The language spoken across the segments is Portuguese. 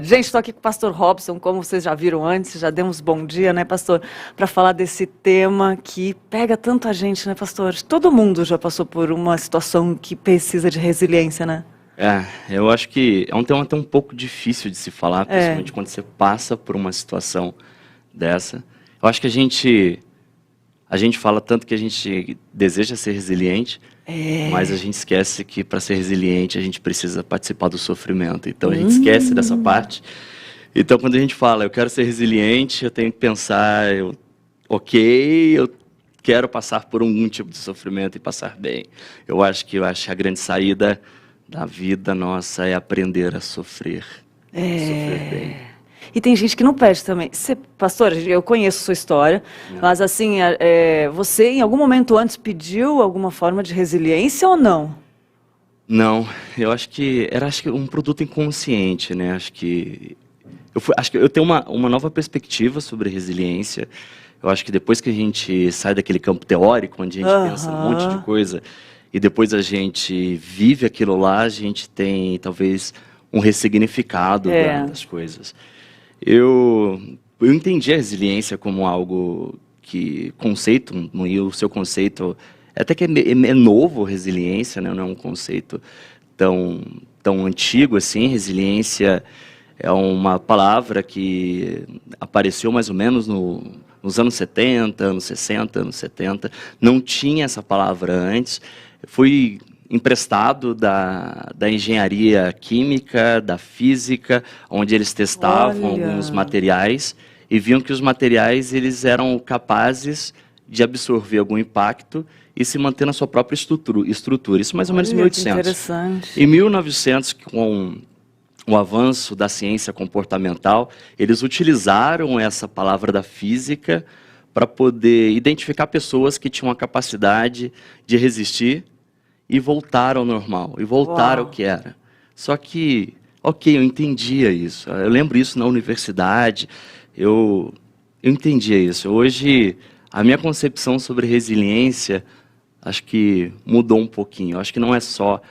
Gente, estou aqui com o pastor Robson, como vocês já viram antes, já demos bom dia, né, pastor? Para falar desse tema que pega tanto a gente, né, pastor? Todo mundo já passou por uma situação que precisa de resiliência, né? Eu acho que é um tema até um pouco difícil de se falar, principalmente quando você passa por uma situação dessa. Eu acho que a gente fala tanto que a gente deseja ser resiliente, mas a gente esquece que para ser resiliente a gente precisa participar do sofrimento. Então a gente esquece dessa parte. Então quando a gente fala, eu quero ser resiliente, eu tenho que pensar, eu quero passar por algum tipo de sofrimento e passar bem. Eu acho que a grande saída da vida nossa é aprender a sofrer. Sofrer bem. E tem gente que não pede também. Pastor, eu conheço sua história, mas assim, você em algum momento antes pediu alguma forma de resiliência ou não? Não, eu acho que era um produto inconsciente, né? Acho que eu tenho uma nova perspectiva sobre resiliência. Eu acho que depois que a gente sai daquele campo teórico, onde a gente pensa um monte de coisa, e depois a gente vive aquilo lá, a gente tem talvez um ressignificado das coisas. Eu entendi a resiliência como algo conceito, e o seu conceito, até que é novo, resiliência, né? Não é um conceito tão antigo assim. Resiliência é uma palavra que apareceu mais ou menos nos anos 70, anos 60, anos 70. Não tinha essa palavra antes. Foi emprestado da engenharia química, da física, onde eles testavam alguns materiais e viam que os materiais eles eram capazes de absorver algum impacto e se manter na sua própria estrutura. Isso mais ou menos em 1800. Interessante. Em 1900, com o avanço da ciência comportamental, eles utilizaram essa palavra da física para poder identificar pessoas que tinham a capacidade de resistir e voltar ao normal, e voltar ao que era. Só que, eu entendia isso. Eu lembro isso na universidade, eu entendia isso. Hoje, a minha concepção sobre resiliência, acho que mudou um pouquinho. Acho que não é só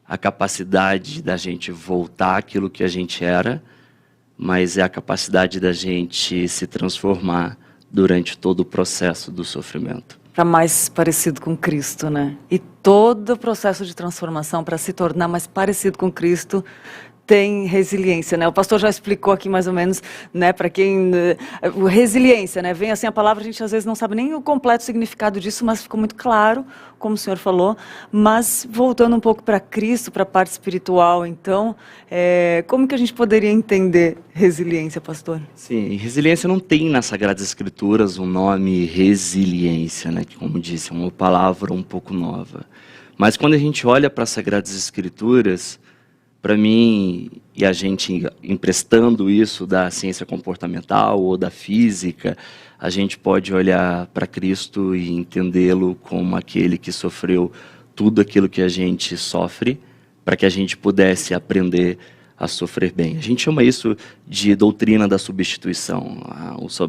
a capacidade da gente voltar àquilo que a gente era, mas é a capacidade da gente se transformar durante todo o processo do sofrimento. Para mais parecido com Cristo, né? E todo o processo de transformação para se tornar mais parecido com Cristo tem resiliência, né? O pastor já explicou aqui mais ou menos, né, para quem resiliência, né? Vem assim a palavra, a gente às vezes não sabe nem o completo significado disso, mas ficou muito claro, como o senhor falou. Mas voltando um pouco para Cristo, para a parte espiritual, então, como que a gente poderia entender resiliência, pastor? Sim, resiliência não tem nas Sagradas Escrituras um nome resiliência, né? Que, como disse, é uma palavra um pouco nova. Mas quando a gente olha para as Sagradas Escrituras, para mim, e a gente emprestando isso da ciência comportamental ou da física, a gente pode olhar para Cristo e entendê-lo como aquele que sofreu tudo aquilo que a gente sofre, para que a gente pudesse aprender a sofrer bem. A gente chama isso de doutrina da substituição,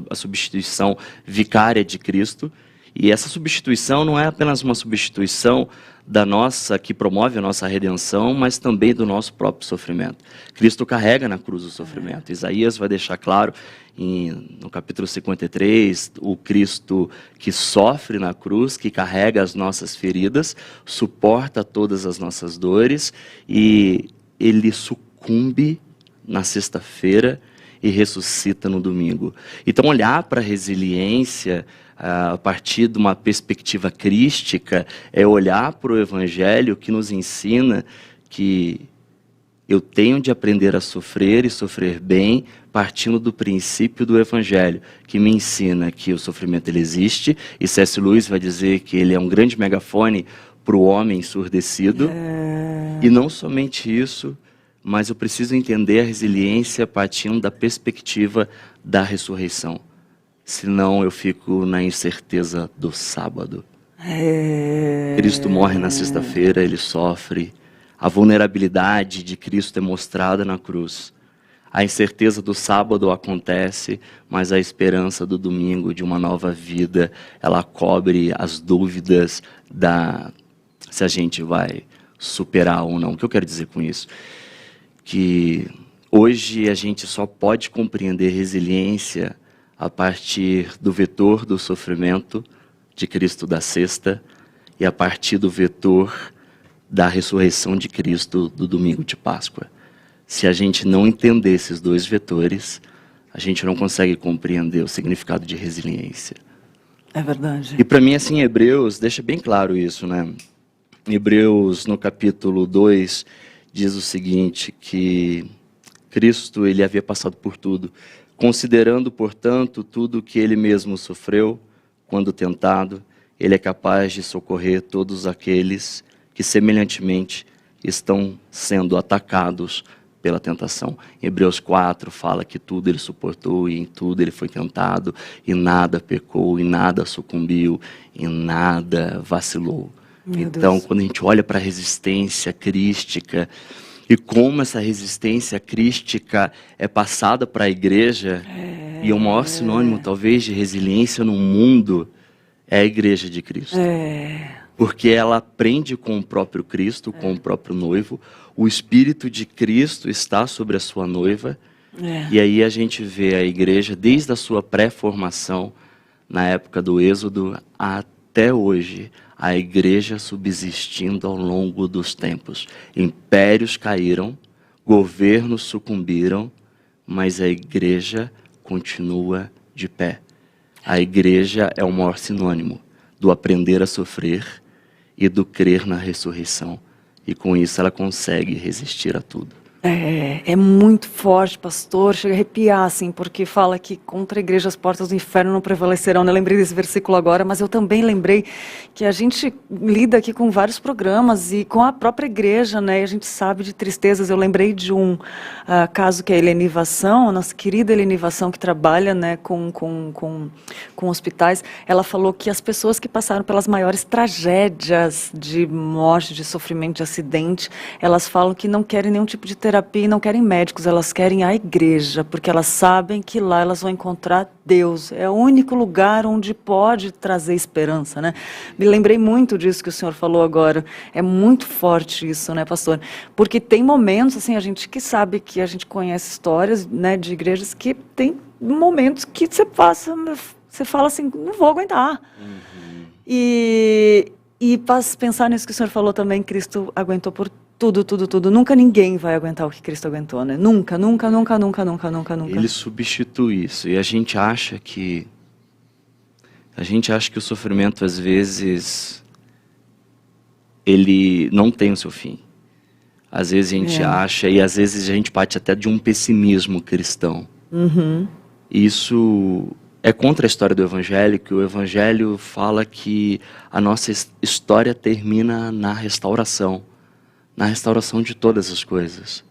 a substituição vicária de Cristo. E essa substituição não é apenas uma substituição que promove a nossa redenção, mas também do nosso próprio sofrimento. Cristo carrega na cruz o sofrimento. Isaías vai deixar claro no capítulo 53, o Cristo que sofre na cruz, que carrega as nossas feridas, suporta todas as nossas dores, e ele sucumbe na sexta-feira e ressuscita no domingo. Então, olhar para a resiliência a partir de uma perspectiva crística é olhar para o Evangelho, que nos ensina que eu tenho de aprender a sofrer e sofrer bem, partindo do princípio do Evangelho, que me ensina que o sofrimento ele existe, e C.S. Lewis vai dizer que ele é um grande megafone para o homem ensurdecido. E não somente isso, mas eu preciso entender a resiliência partindo da perspectiva da ressurreição. Senão eu fico na incerteza do sábado. Cristo morre na sexta-feira, ele sofre. A vulnerabilidade de Cristo é mostrada na cruz. A incerteza do sábado acontece, mas a esperança do domingo, de uma nova vida, ela cobre as dúvidas se a gente vai superar ou não. O que eu quero dizer com isso? Que Hoje a gente só pode compreender resiliência a partir do vetor do sofrimento de Cristo da sexta e a partir do vetor da ressurreição de Cristo do domingo de Páscoa. Se a gente não entender esses dois vetores, a gente não consegue compreender o significado de resiliência. É verdade. E para mim, assim, Hebreus deixa bem claro isso, né? Hebreus, no capítulo 2, diz o seguinte, que Cristo, ele havia passado por tudo, considerando, portanto, tudo que ele mesmo sofreu, quando tentado, ele é capaz de socorrer todos aqueles que, semelhantemente, estão sendo atacados pela tentação. Em Hebreus 4 fala que tudo ele suportou e em tudo ele foi tentado e nada pecou, e nada sucumbiu, e nada vacilou. Então, quando a gente olha para a resistência crística e como essa resistência crística é passada para a igreja, e o maior sinônimo, talvez, de resiliência no mundo é a igreja de Cristo. Porque ela aprende com o próprio Cristo, com o próprio noivo. O Espírito de Cristo está sobre a sua noiva. E aí a gente vê a igreja, desde a sua pré-formação, na época do Êxodo, até hoje, a igreja subsistindo ao longo dos tempos. Impérios caíram, governos sucumbiram, mas a igreja continua de pé. A igreja é o maior sinônimo do aprender a sofrer e do crer na ressurreição. E com isso ela consegue resistir a tudo. É muito forte, pastor, chega a arrepiar, assim, porque fala que contra a igreja as portas do inferno não prevalecerão. Eu lembrei desse versículo agora, mas eu também lembrei que a gente lida aqui com vários programas e com a própria igreja, né? E a gente sabe de tristezas. Eu lembrei de um caso que é a Helenivação, a nossa querida Helenivação, que trabalha, né, com hospitais. Ela falou que as pessoas que passaram pelas maiores tragédias de morte, de sofrimento, de acidente, elas falam que não querem nenhum tipo de terapia e não querem médicos, elas querem a igreja, porque elas sabem que lá elas vão encontrar Deus. É o único lugar onde pode trazer esperança, né? Me lembrei muito disso que o senhor falou agora. É muito forte isso, né, pastor? Porque tem momentos, assim, a gente que sabe que a gente conhece histórias, né, de igrejas que tem momentos que você fala assim, não vou aguentar. E pensar nisso que o senhor falou também, Cristo aguentou por tudo. Nunca ninguém vai aguentar o que Cristo aguentou, né? Nunca. Ele substitui isso. E a gente acha que o sofrimento, às vezes, ele não tem o seu fim. Às vezes a gente acha, e às vezes a gente parte até de um pessimismo cristão. Isso é contra a história do Evangelho, que o Evangelho fala que a nossa história termina na restauração de todas as coisas.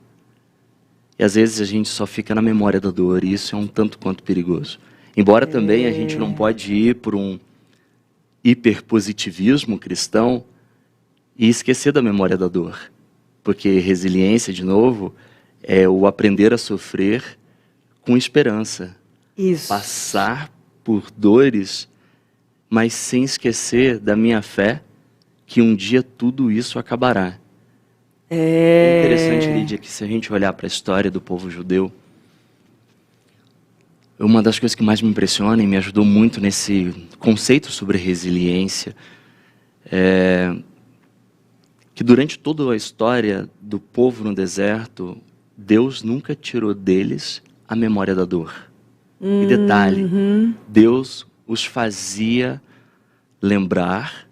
E às vezes a gente só fica na memória da dor, e isso é um tanto quanto perigoso. Embora também a gente não pode ir por um hiperpositivismo cristão e esquecer da memória da dor. Porque resiliência, de novo, é o aprender a sofrer com esperança. Isso. Passar por dores, mas sem esquecer da minha fé que um dia tudo isso acabará. É interessante, Lídia, que se a gente olhar para a história do povo judeu, uma das coisas que mais me impressiona e me ajudou muito nesse conceito sobre resiliência é que durante toda a história do povo no deserto, Deus nunca tirou deles a memória da dor. E detalhe, Deus os fazia lembrar.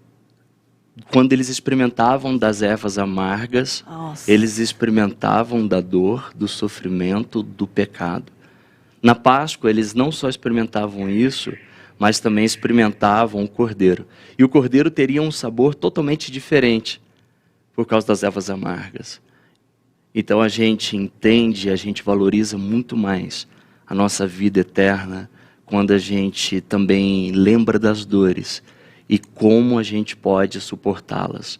Quando eles experimentavam das ervas amargas, eles experimentavam da dor, do sofrimento, do pecado. Na Páscoa, eles não só experimentavam isso, mas também experimentavam o cordeiro. E o cordeiro teria um sabor totalmente diferente por causa das ervas amargas. Então a gente entende, a gente valoriza muito mais a nossa vida eterna quando a gente também lembra das dores e como a gente pode suportá-las.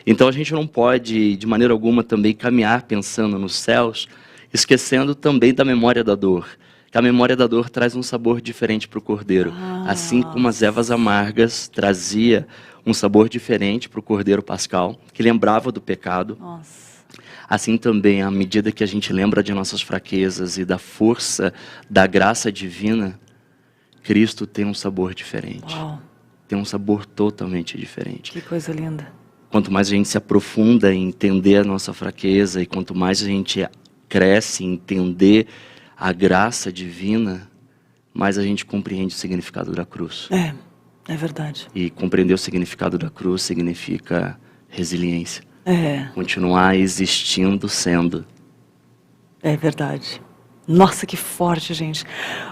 Então a gente não pode, de maneira alguma, também caminhar pensando nos céus, esquecendo também da memória da dor. Que a memória da dor traz um sabor diferente para o cordeiro. Assim como as ervas amargas trazia um sabor diferente para o cordeiro pascal, que lembrava do pecado. assim também, à medida que a gente lembra de nossas fraquezas e da força da graça divina, Cristo tem um sabor diferente. Uau, Tem um sabor totalmente diferente. que coisa linda. Quanto mais a gente se aprofunda em entender a nossa fraqueza e quanto mais a gente cresce em entender a graça divina, mais a gente compreende o significado da cruz. É verdade. E compreender o significado da cruz significa resiliência. É. Continuar existindo, sendo. É verdade. Nossa, que forte, gente.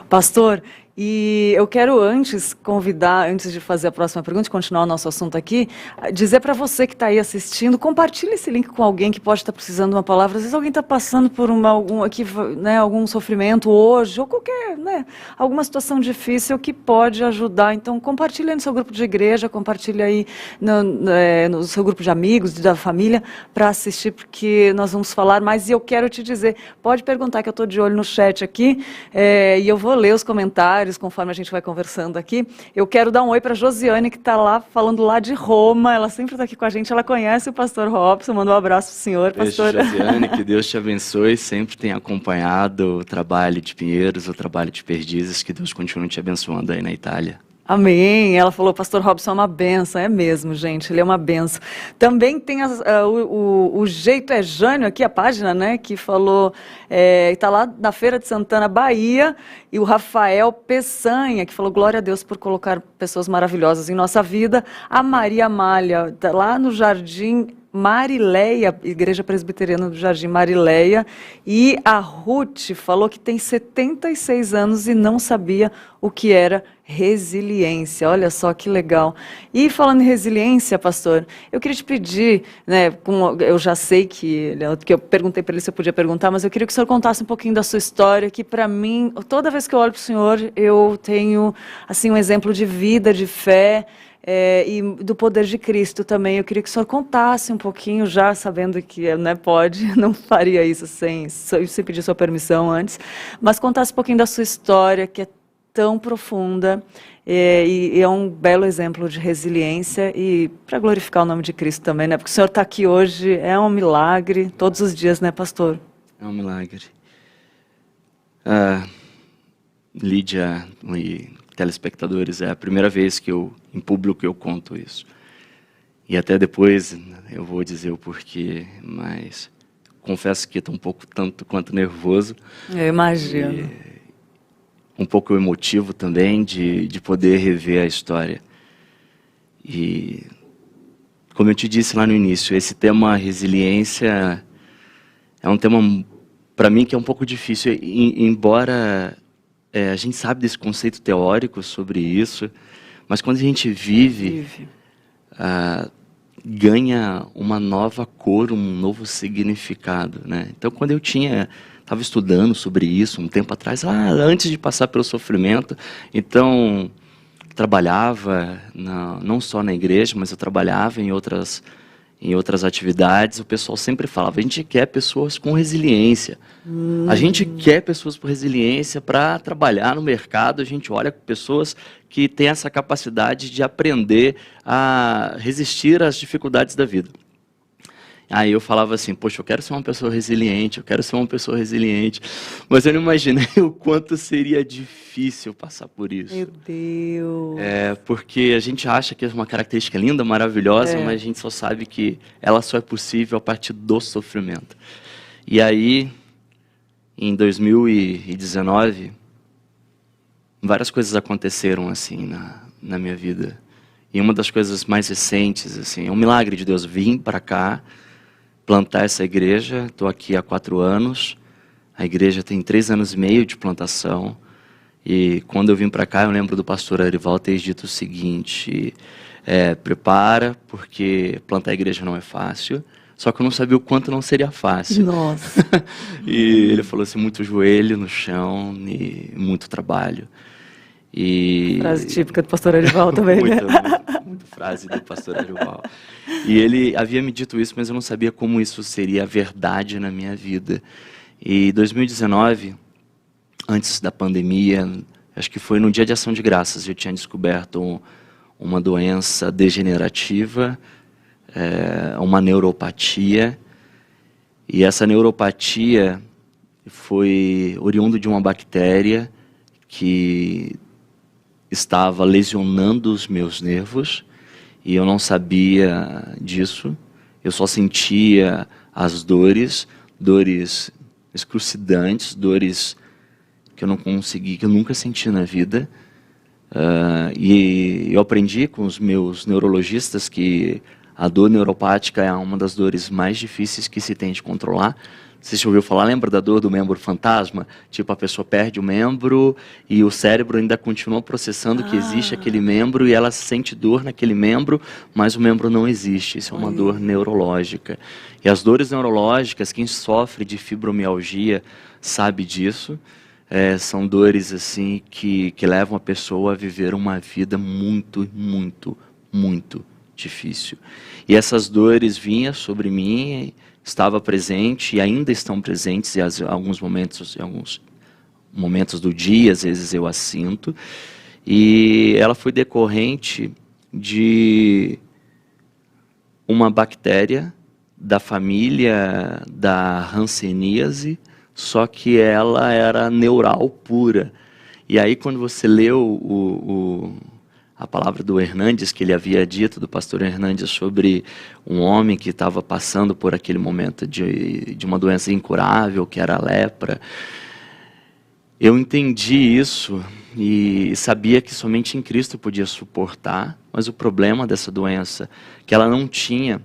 Pastor, e eu quero antes convidar, antes de fazer a próxima pergunta, de continuar o nosso assunto aqui, dizer para você que está aí assistindo, compartilhe esse link com alguém que pode estar precisando de uma palavra. Às vezes alguém está passando por algum sofrimento hoje, ou qualquer, alguma situação difícil que pode ajudar. Então, compartilhe aí no seu grupo de igreja, compartilhe aí no seu grupo de amigos, da família, para assistir, porque nós vamos falar mais. E eu quero te dizer, pode perguntar, que eu estou de olho no chat aqui, e eu vou ler os comentários conforme a gente vai conversando aqui. Eu quero dar um oi para Josiane, que está lá, falando lá de Roma. Ela sempre está aqui com a gente, ela conhece o pastor Robson. Mandou um abraço para o senhor, pastor. Beijo, Josiane, que Deus te abençoe, sempre tem acompanhado o trabalho de Pinheiros, o trabalho de Perdizes, que Deus continue te abençoando aí na Itália. Amém. Ela falou, pastor Robson é uma benção. É mesmo, gente, ele é uma benção. Também tem o Jeito é Jânio aqui, a página, né, que falou, está lá na Feira de Santana, Bahia, e o Rafael Peçanha, que falou, glória a Deus por colocar pessoas maravilhosas em nossa vida. A Maria Malha, tá lá no Jardim Marileia, Igreja Presbiteriana do Jardim Marileia, e a Ruth falou que tem 76 anos e não sabia o que era resiliência. Olha só que legal. E falando em resiliência, pastor, eu queria te pedir, eu já sei que eu perguntei para ele se eu podia perguntar, mas eu queria que o senhor contasse um pouquinho da sua história, que para mim, toda vez que eu olho para o senhor, eu tenho assim um exemplo de vida, de fé, e do poder de Cristo também. Eu queria que o senhor contasse um pouquinho, já sabendo que pode, não faria isso sem pedir sua permissão antes, mas contasse um pouquinho da sua história, que é tão profunda, e é um belo exemplo de resiliência, e para glorificar o nome de Cristo também, né? Porque o senhor está aqui hoje, é um milagre, todos os dias, né, pastor? É um milagre. Lídia e telespectadores, é a primeira vez que em público eu conto isso. E até depois eu vou dizer o porquê, mas confesso que estou um pouco tanto quanto nervoso. Eu imagino. Um pouco emotivo também de poder rever a história. E, como eu te disse lá no início, esse tema resiliência é um tema, para mim, que é um pouco difícil, embora a gente sabe desse conceito teórico sobre isso, mas quando a gente vive, ganha uma nova cor, um novo significado, né? Então, quando eu estava estudando sobre isso um tempo atrás, antes de passar pelo sofrimento, então trabalhava não só na igreja, mas eu trabalhava em outras atividades. O pessoal sempre falava, a gente quer pessoas com resiliência. A gente quer pessoas com resiliência para trabalhar no mercado. A gente olha pessoas que têm essa capacidade de aprender a resistir às dificuldades da vida. Aí eu falava assim, poxa, eu quero ser uma pessoa resiliente, mas eu não imaginei o quanto seria difícil passar por isso. Meu Deus! Porque a gente acha que é uma característica linda, maravilhosa, mas a gente só sabe que ela só é possível a partir do sofrimento. E aí, em 2019, várias coisas aconteceram assim na minha vida. E uma das coisas mais recentes, assim, é um milagre de Deus. Vim para cá, plantar essa igreja, estou aqui há 4 anos, a igreja tem 3 anos e meio de plantação, e quando eu vim para cá, eu lembro do pastor Arival ter dito o seguinte, prepara, porque plantar a igreja não é fácil, só que eu não sabia o quanto não seria fácil. Nossa! E ele falou assim, muito joelho no chão e muito trabalho. Frase típica do pastor Arival também, né? Muito frase do pastor Arival. E ele havia me dito isso, mas eu não sabia como isso seria verdade na minha vida. E 2019, antes da pandemia, acho que foi no Dia de Ação de Graças, eu tinha descoberto uma doença degenerativa, uma neuropatia, E essa neuropatia foi oriundo de uma bactéria que estava lesionando os meus nervos e eu não sabia disso. Eu só sentia as dores excrucidantes, dores que eu não consegui, que eu nunca senti na vida. E eu aprendi com os meus neurologistas que a dor neuropática é uma das dores mais difíceis que se tem de controlar. Você já ouviu falar, lembra da dor do membro fantasma? Tipo, a pessoa perde o membro e o cérebro ainda continua processando que existe aquele membro e ela sente dor naquele membro, mas o membro não existe. Isso é uma dor neurológica. E as dores neurológicas, quem sofre de fibromialgia sabe disso. São dores assim que levam a pessoa a viver uma vida muito, muito, muito difícil. E essas dores vinham sobre mim, estava presente e ainda estão presentes em alguns momentos do dia, às vezes eu as sinto. E ela foi decorrente de uma bactéria da família da hanseníase, só que ela era neural pura. E aí quando você leu a palavra do Hernandes, que ele havia dito, do pastor Hernandes, sobre um homem que estava passando por aquele momento de uma doença incurável, que era a lepra, eu entendi isso e sabia que somente em Cristo eu podia suportar, mas o problema dessa doença, que ela não tinha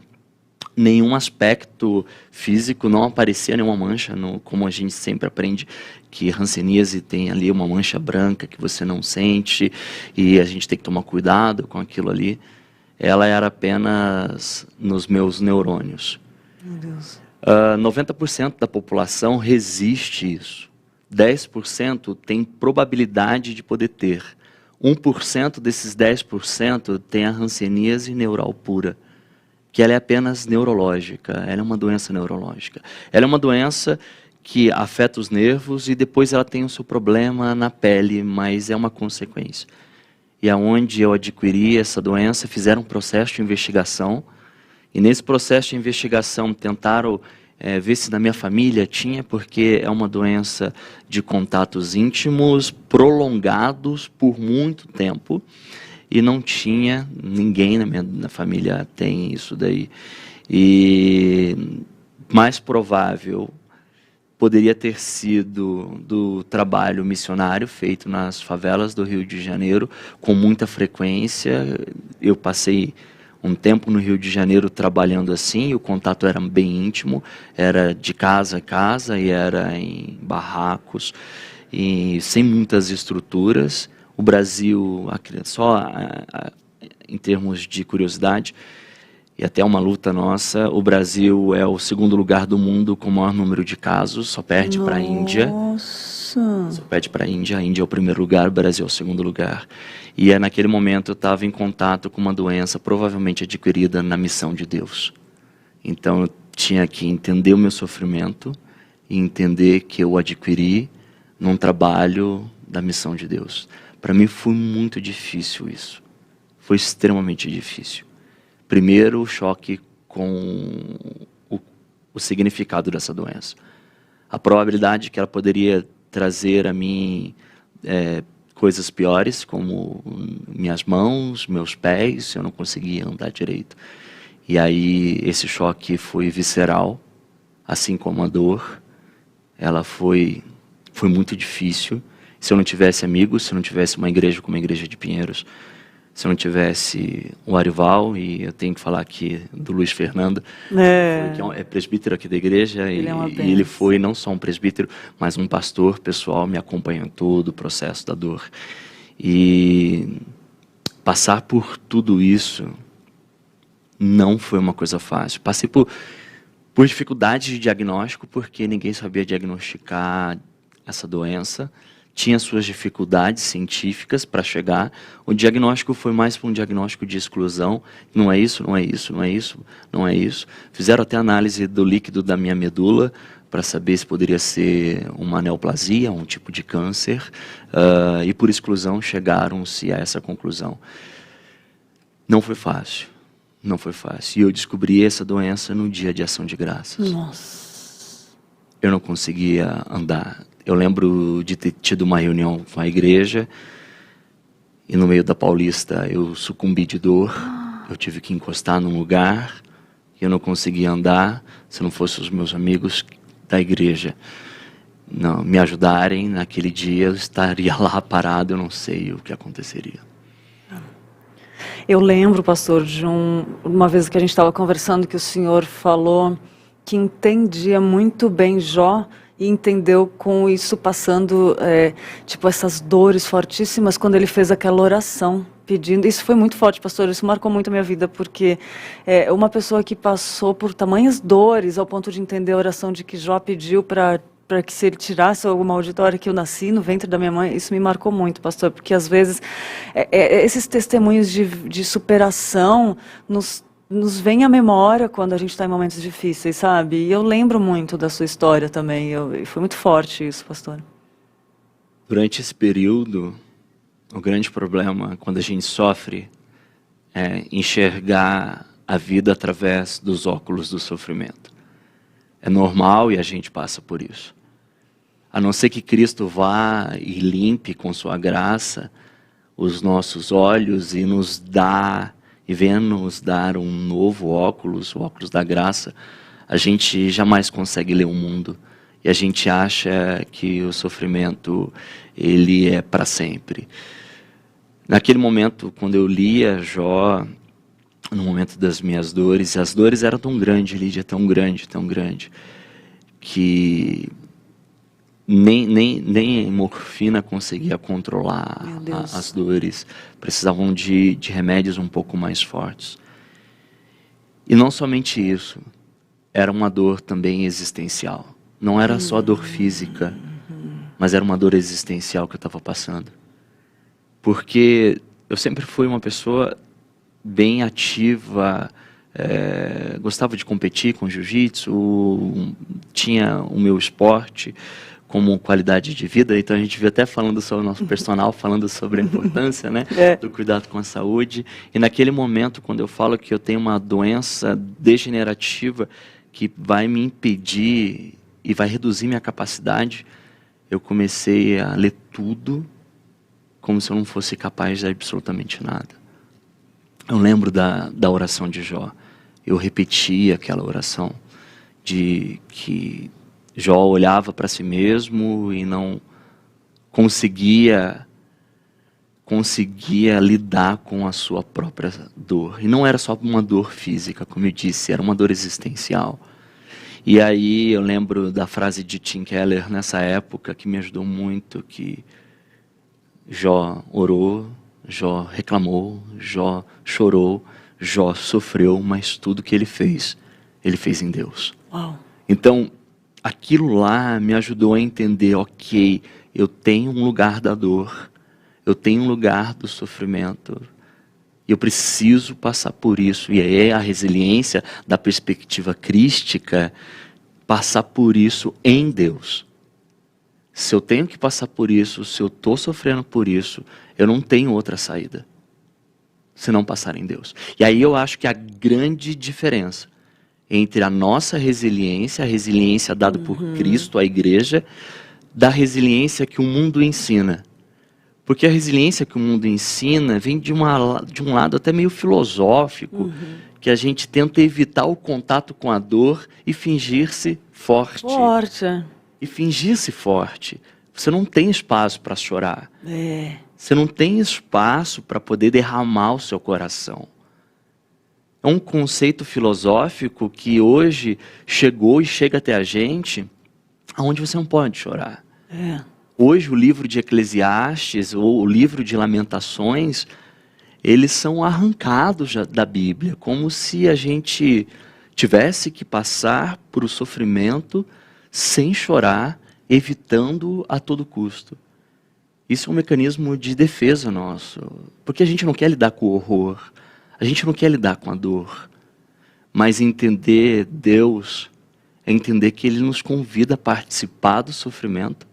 nenhum aspecto físico, não aparecia nenhuma mancha, como a gente sempre aprende, que hanseníase tem ali uma mancha branca que você não sente e a gente tem que tomar cuidado com aquilo ali. Ela era apenas nos meus neurônios. Meu Deus. 90% da população resiste isso. 10% tem probabilidade de poder ter. 1% desses 10% tem a hanseníase neural pura, que ela é apenas neurológica, ela é uma doença neurológica. Ela é uma doença que afeta os nervos e depois ela tem o seu problema na pele, mas é uma consequência. E aonde eu adquiri essa doença, fizeram um processo de investigação, e nesse processo de investigação tentaram ver se na minha família tinha, porque é uma doença de contatos íntimos prolongados por muito tempo, e não tinha, ninguém na família tem isso daí. E mais provável poderia ter sido do trabalho missionário feito nas favelas do Rio de Janeiro, com muita frequência. Eu passei um tempo no Rio de Janeiro trabalhando assim, e o contato era bem íntimo, era de casa a casa, e era em barracos, e sem muitas estruturas. O Brasil, em termos de curiosidade, e até uma luta nossa, o Brasil é o segundo lugar do mundo com o maior número de casos, só perde para a Índia. Nossa! Só perde para a Índia é o primeiro lugar, o Brasil é o segundo lugar. E naquele momento eu estava em contato com uma doença provavelmente adquirida na missão de Deus. Então eu tinha que entender o meu sofrimento e entender que eu adquiri num trabalho da missão de Deus. Para mim foi muito difícil isso. Foi extremamente difícil. Primeiro, o choque com o significado dessa doença. A probabilidade que ela poderia trazer a mim coisas piores, como minhas mãos, meus pés, eu não conseguia andar direito. E aí esse choque foi visceral, assim como a dor. Ela foi muito difícil. Se eu não tivesse amigos, se eu não tivesse uma igreja como a Igreja de Pinheiros, se eu não tivesse o Arival, e eu tenho que falar aqui do Luiz Fernando, que é presbítero aqui da igreja, e ele foi não só um presbítero, mas um pastor pessoal, me acompanhou em todo o processo da dor. E passar por tudo isso não foi uma coisa fácil. Passei por dificuldade de diagnóstico, porque ninguém sabia diagnosticar essa doença. Tinha suas dificuldades científicas para chegar. O diagnóstico foi mais para um diagnóstico de exclusão. Não é isso, não é isso, não é isso, não é isso. Fizeram até análise do líquido da minha medula para saber se poderia ser uma neoplasia, um tipo de câncer. E por exclusão chegaram-se a essa conclusão. Não foi fácil. Não foi fácil. E eu descobri essa doença no dia de Ação de Graças. Nossa. eu não conseguia andar. Eu lembro de ter tido uma reunião com a igreja e no meio da Paulista eu sucumbi de dor. Eu tive que encostar num lugar e eu não conseguia andar se não fossem os meus amigos da igreja não me ajudarem. Naquele dia eu estaria lá parado, eu não sei o que aconteceria. Eu lembro, pastor, de uma vez que a gente estava conversando, que o senhor falou que entendia muito bem Jó e entendeu com isso passando, tipo, essas dores fortíssimas quando ele fez aquela oração pedindo. Isso foi muito forte, pastor, isso marcou muito a minha vida, porque uma pessoa que passou por tamanhas dores ao ponto de entender a oração de que Jó pediu para que se ele tirasse alguma auditória que eu nasci no ventre da minha mãe, isso me marcou muito, pastor, porque às vezes esses testemunhos de superação nos vêm à memória quando a gente está em momentos difíceis, sabe? E eu lembro muito da sua história também, e foi muito forte isso, pastor. Durante esse período, o grande problema quando a gente sofre é enxergar a vida através dos óculos do sofrimento. É normal e a gente passa por isso. A não ser que Cristo vá e limpe com sua graça os nossos olhos e venha nos dar um novo óculos, o óculos da graça, a gente jamais consegue ler o mundo. E a gente acha que o sofrimento, ele é para sempre. Naquele momento, quando eu lia Jó, no momento das minhas dores, as dores eram tão grandes, Lídia, tão grande, que nem morfina conseguia controlar as dores. Precisavam de remédios um pouco mais fortes. E não somente isso, era uma dor também existencial. Não era só dor física, mas era uma dor existencial que eu estava passando. Porque eu sempre fui uma pessoa bem ativa, gostava de competir com jiu-jitsu, tinha o meu esporte como qualidade de vida, então a gente viu até falando sobre o nosso personal, falando sobre a importância, né, do cuidado com a saúde. E naquele momento, quando eu falo que eu tenho uma doença degenerativa que vai me impedir e vai reduzir minha capacidade, eu comecei a ler tudo como se eu não fosse capaz de absolutamente nada. Eu lembro da oração de Jó. Eu repetia aquela oração de que Jó olhava para si mesmo e não conseguia lidar com a sua própria dor. E não era só uma dor física, como eu disse, era uma dor existencial. E aí eu lembro da frase de Tim Keller nessa época que me ajudou muito, que Jó orou, Jó reclamou, Jó chorou, Jó sofreu, mas tudo que ele fez em Deus. Uau. Então, aquilo lá me ajudou a entender, ok, eu tenho um lugar da dor, eu tenho um lugar do sofrimento, eu preciso passar por isso. E aí a resiliência da perspectiva crística, passar por isso em Deus. Se eu tenho que passar por isso, se eu estou sofrendo por isso, eu não tenho outra saída, se não passar em Deus. E aí eu acho que a grande diferença entre a nossa resiliência, a resiliência dada por Cristo à igreja, da resiliência que o mundo ensina. Porque a resiliência que o mundo ensina vem de um lado até meio filosófico, que a gente tenta evitar o contato com a dor e fingir-se forte. E fingir-se forte. Você não tem espaço para chorar. Você não tem espaço para poder derramar o seu coração. É um conceito filosófico que hoje chegou e chega até a gente, onde você não pode chorar. Hoje o livro de Eclesiastes ou o livro de Lamentações, eles são arrancados da Bíblia, como se a gente tivesse que passar por o sofrimento sem chorar, evitando a todo custo. Isso é um mecanismo de defesa nosso, porque a gente não quer lidar com o horror, a gente não quer lidar com a dor, mas entender Deus é entender que Ele nos convida a participar do sofrimento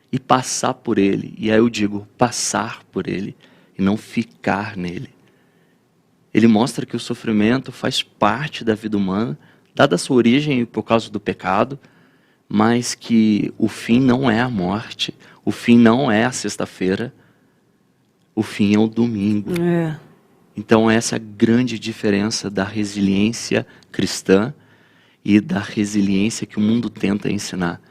e passar por ele. E aí eu digo, passar por ele e não ficar nele. Ele mostra que o sofrimento faz parte da vida humana, dada a sua origem por causa do pecado, mas que o fim não é a morte, o fim não é a sexta-feira, o fim é o domingo. É. Então essa é a grande diferença da resiliência cristã e da resiliência que o mundo tenta ensinar.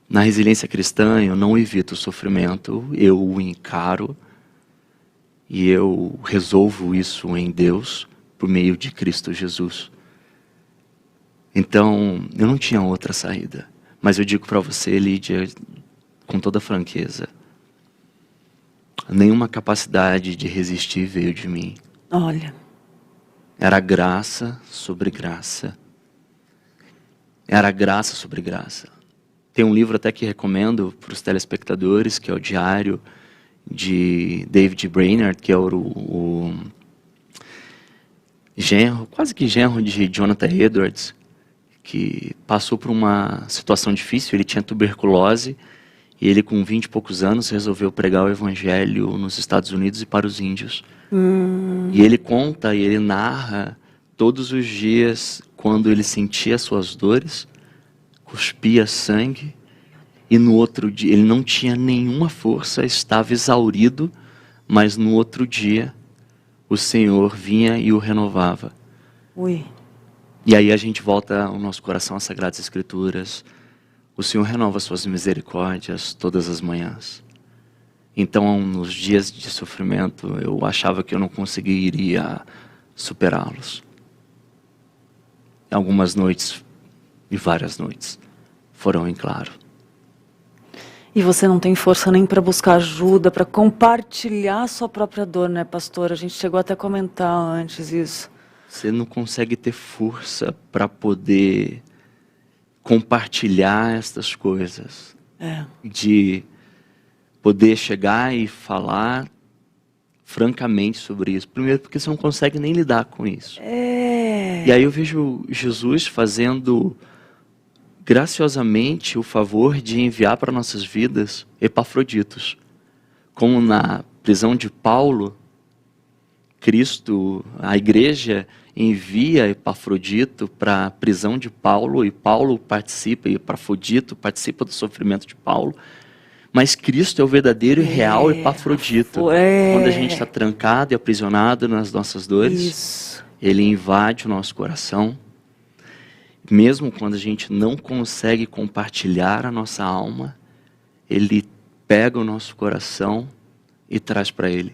Na resiliência cristã eu não evito o sofrimento, eu o encaro e eu resolvo isso em Deus por meio de Cristo Jesus. Então eu não tinha outra saída. Mas eu digo para você, Lídia, com toda franqueza, nenhuma capacidade de resistir veio de mim. Olha. Era graça sobre graça. Era graça sobre graça. Tem um livro até que recomendo para os telespectadores, que é o Diário de David Brainerd, que é o genro, quase que genro de Jonathan Edwards, que passou por uma situação difícil. Ele tinha tuberculose e ele, com 20 e poucos anos, resolveu pregar o evangelho nos Estados Unidos e para os índios. E ele conta e ele narra todos os dias quando ele sentia suas dores, cuspia sangue, e no outro dia ele não tinha nenhuma força, estava exaurido, mas no outro dia o Senhor vinha e o renovava. Ui. E aí a gente volta ao nosso coração às Sagradas Escrituras. O Senhor renova suas misericórdias todas as manhãs. Então, nos dias de sofrimento, eu achava que eu não conseguiria superá-los. Algumas noites, e várias noites, foram em claro. E você não tem força nem para buscar ajuda, para compartilhar a sua própria dor, né, pastor? A gente chegou até a comentar antes isso. Você não consegue ter força para poder compartilhar estas coisas. De poder chegar e falar francamente sobre isso. Primeiro porque você não consegue nem lidar com isso. E aí eu vejo Jesus fazendo graciosamente o favor de enviar para nossas vidas Epafroditos. Como na prisão de Paulo, Cristo, a igreja envia Epafrodito para a prisão de Paulo, e Paulo participa, e Epafrodito participa do sofrimento de Paulo. Mas Cristo é o verdadeiro e real Epafrodito. Quando a gente está trancado e aprisionado nas nossas dores, Ele invade o nosso coração. Mesmo quando a gente não consegue compartilhar a nossa alma, Ele pega o nosso coração e traz para Ele.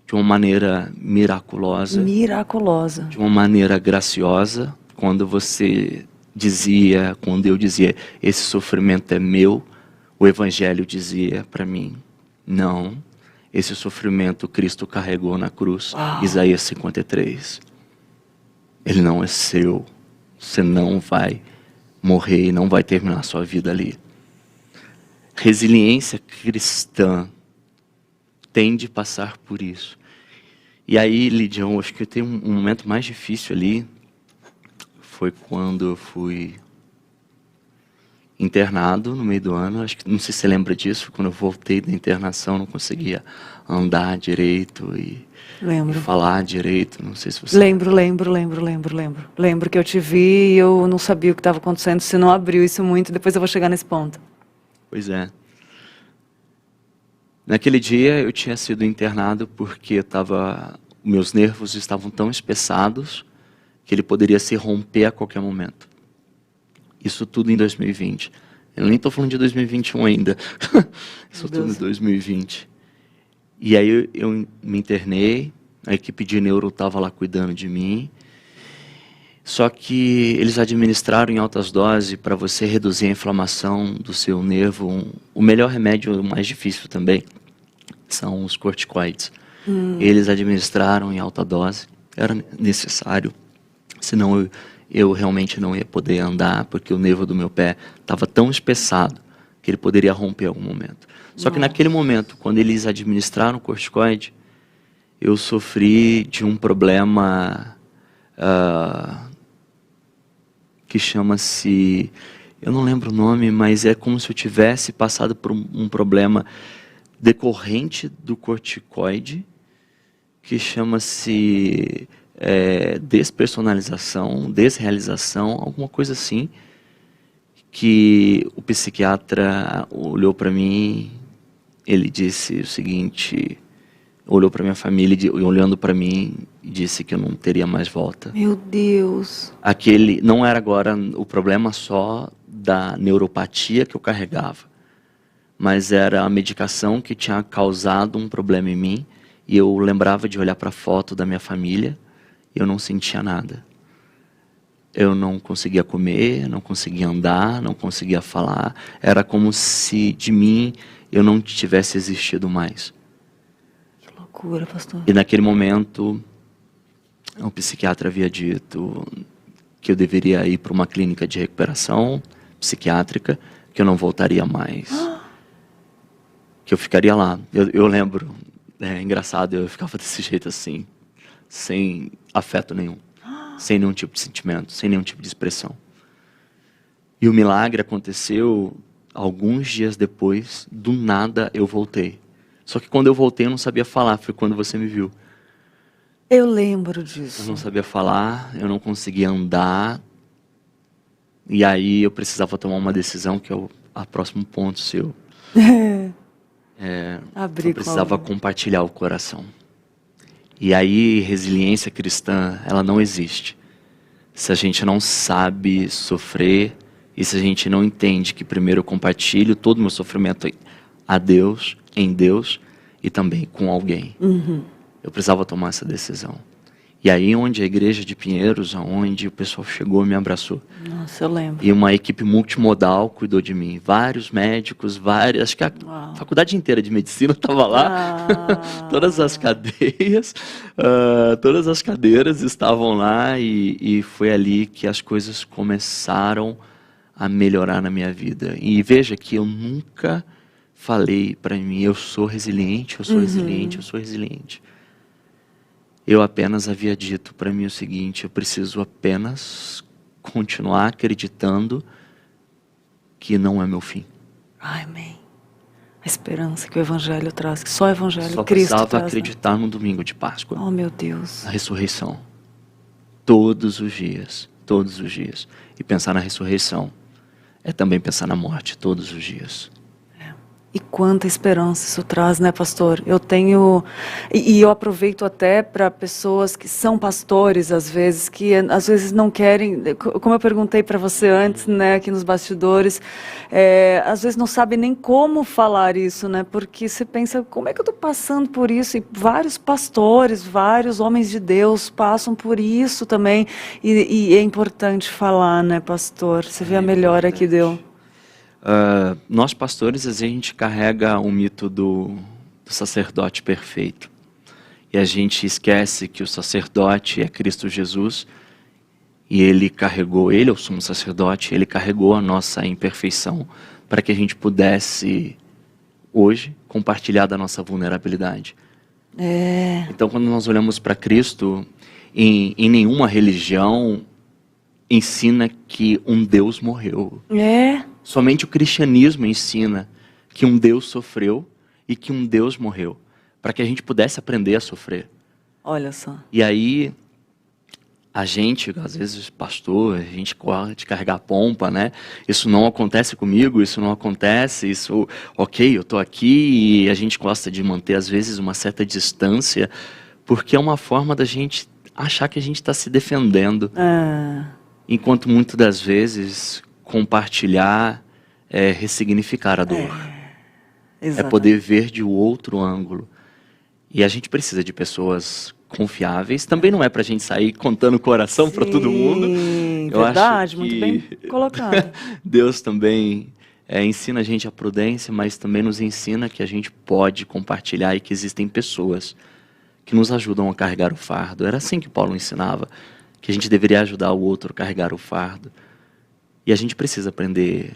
De uma maneira miraculosa. De uma maneira graciosa. Quando eu dizia, esse sofrimento é meu, o Evangelho dizia para mim, não, esse sofrimento Cristo carregou na cruz. Isaías 53. Ele não é seu. Você não vai morrer e não vai terminar a sua vida ali. Resiliência cristã tem de passar por isso. E aí, Lidião, acho que eu tenho um momento mais difícil ali. Foi quando eu fui internado no meio do ano. Acho que não sei se você lembra disso. Quando eu voltei da internação, não conseguia andar direito e falar direito. Não sei se você lembro. Lembro que eu te vi e eu não sabia o que estava acontecendo. Você não abriu isso muito. Depois eu vou chegar nesse ponto. Pois é. Naquele dia eu tinha sido internado porque meus nervos estavam tão espessados que ele poderia se romper a qualquer momento. Isso tudo em 2020. Eu nem estou falando de 2021 ainda. Isso tudo em 2020. E aí eu me internei, a equipe de neuro estava lá cuidando de mim. Só que eles administraram em altas doses para você reduzir a inflamação do seu nervo. O melhor remédio, o mais difícil também, são os corticoides. Eles administraram em alta dose, era necessário, senão eu realmente não ia poder andar, porque o nervo do meu pé estava tão espessado que ele poderia romper em algum momento. Só que naquele momento, quando eles administraram o corticoide, eu sofri de um problema que chama-se, eu não lembro o nome, mas é como se eu tivesse passado por um problema decorrente do corticoide, que chama-se despersonalização, desrealização, alguma coisa assim, que o psiquiatra olhou para mim, ele disse o seguinte, olhou para minha família e olhando para mim disse que eu não teria mais volta. Meu Deus. Aquele não era agora o problema só da neuropatia que eu carregava, mas era a medicação que tinha causado um problema em mim, e eu lembrava de olhar para a foto da minha família e eu não sentia nada. Eu não conseguia comer, não conseguia andar, não conseguia falar. Era como se de mim eu não tivesse existido mais. Que loucura, pastor. E naquele momento, o psiquiatra havia dito que eu deveria ir para uma clínica de recuperação psiquiátrica, que eu não voltaria mais. Que eu ficaria lá. Eu lembro, é engraçado, eu ficava desse jeito assim, sem afeto nenhum, sem nenhum tipo de sentimento, sem nenhum tipo de expressão. E o milagre aconteceu alguns dias depois, do nada eu voltei. Só que quando eu voltei eu não sabia falar, foi quando você me viu. Eu lembro disso. Eu não sabia falar, eu não conseguia andar. E aí eu precisava tomar uma decisão, que é o próximo ponto seu. Abrir Eu precisava compartilhar o coração. E aí, resiliência cristã, ela não existe se a gente não sabe sofrer e se a gente não entende que primeiro eu compartilho todo o meu sofrimento a Deus, em Deus e também com alguém. Eu precisava tomar essa decisão. E aí onde a igreja de Pinheiros, onde o pessoal chegou e me abraçou. Nossa, eu lembro. E uma equipe multimodal cuidou de mim. Vários médicos, acho que a faculdade inteira de medicina estava lá. Todas as cadeias, todas as cadeiras estavam lá e foi ali que as coisas começaram a melhorar na minha vida. E veja que eu nunca falei para mim, eu sou resiliente, eu sou resiliente, eu sou resiliente. Eu apenas havia dito para mim o seguinte, eu preciso apenas continuar acreditando que não é meu fim. Amém. A esperança que o Evangelho traz, que só o Evangelho, Só Cristo precisava traz, acreditar no domingo de Páscoa. Oh, meu Deus. A ressurreição. Todos os dias. Todos os dias. E pensar na ressurreição é também pensar na morte todos os dias. E quanta esperança isso traz, né, pastor? Eu tenho... E eu aproveito até para pessoas que são pastores, às vezes, que às vezes não querem... Como eu perguntei para você antes, né, aqui nos bastidores, às vezes não sabe nem como falar isso, né? Porque você pensa, como é que eu estou passando por isso? E vários pastores, vários homens de Deus passam por isso também. E é importante falar, né, pastor? Você vê a melhora que deu. Nós pastores, às vezes a gente carrega o mito do sacerdote perfeito. E a gente esquece que o sacerdote é Cristo Jesus. E ele é o sumo sacerdote, ele carregou a nossa imperfeição para que a gente pudesse, hoje, compartilhar da nossa vulnerabilidade. Então, quando nós olhamos para Cristo, em nenhuma religião ensina que um Deus morreu. Somente o cristianismo ensina que um Deus sofreu e que um Deus morreu, para que a gente pudesse aprender a sofrer. Olha só. E aí, a gente, às vezes, pastor, a gente gosta de carregar a pompa, né? Isso não acontece comigo, isso não acontece, isso, ok, eu estou aqui, e a gente gosta de manter, às vezes, uma certa distância, porque é uma forma da gente achar que a gente está se defendendo. Enquanto muitas das vezes compartilhar é ressignificar a dor. É poder ver de outro ângulo. E a gente precisa de pessoas confiáveis. Também não é para a gente sair contando o coração para todo mundo. Eu verdade, acho muito bem colocado. Deus também ensina a gente a prudência, mas também nos ensina que a gente pode compartilhar e que existem pessoas que nos ajudam a carregar o fardo. Era assim que Paulo ensinava, que a gente deveria ajudar o outro a carregar o fardo. E a gente precisa aprender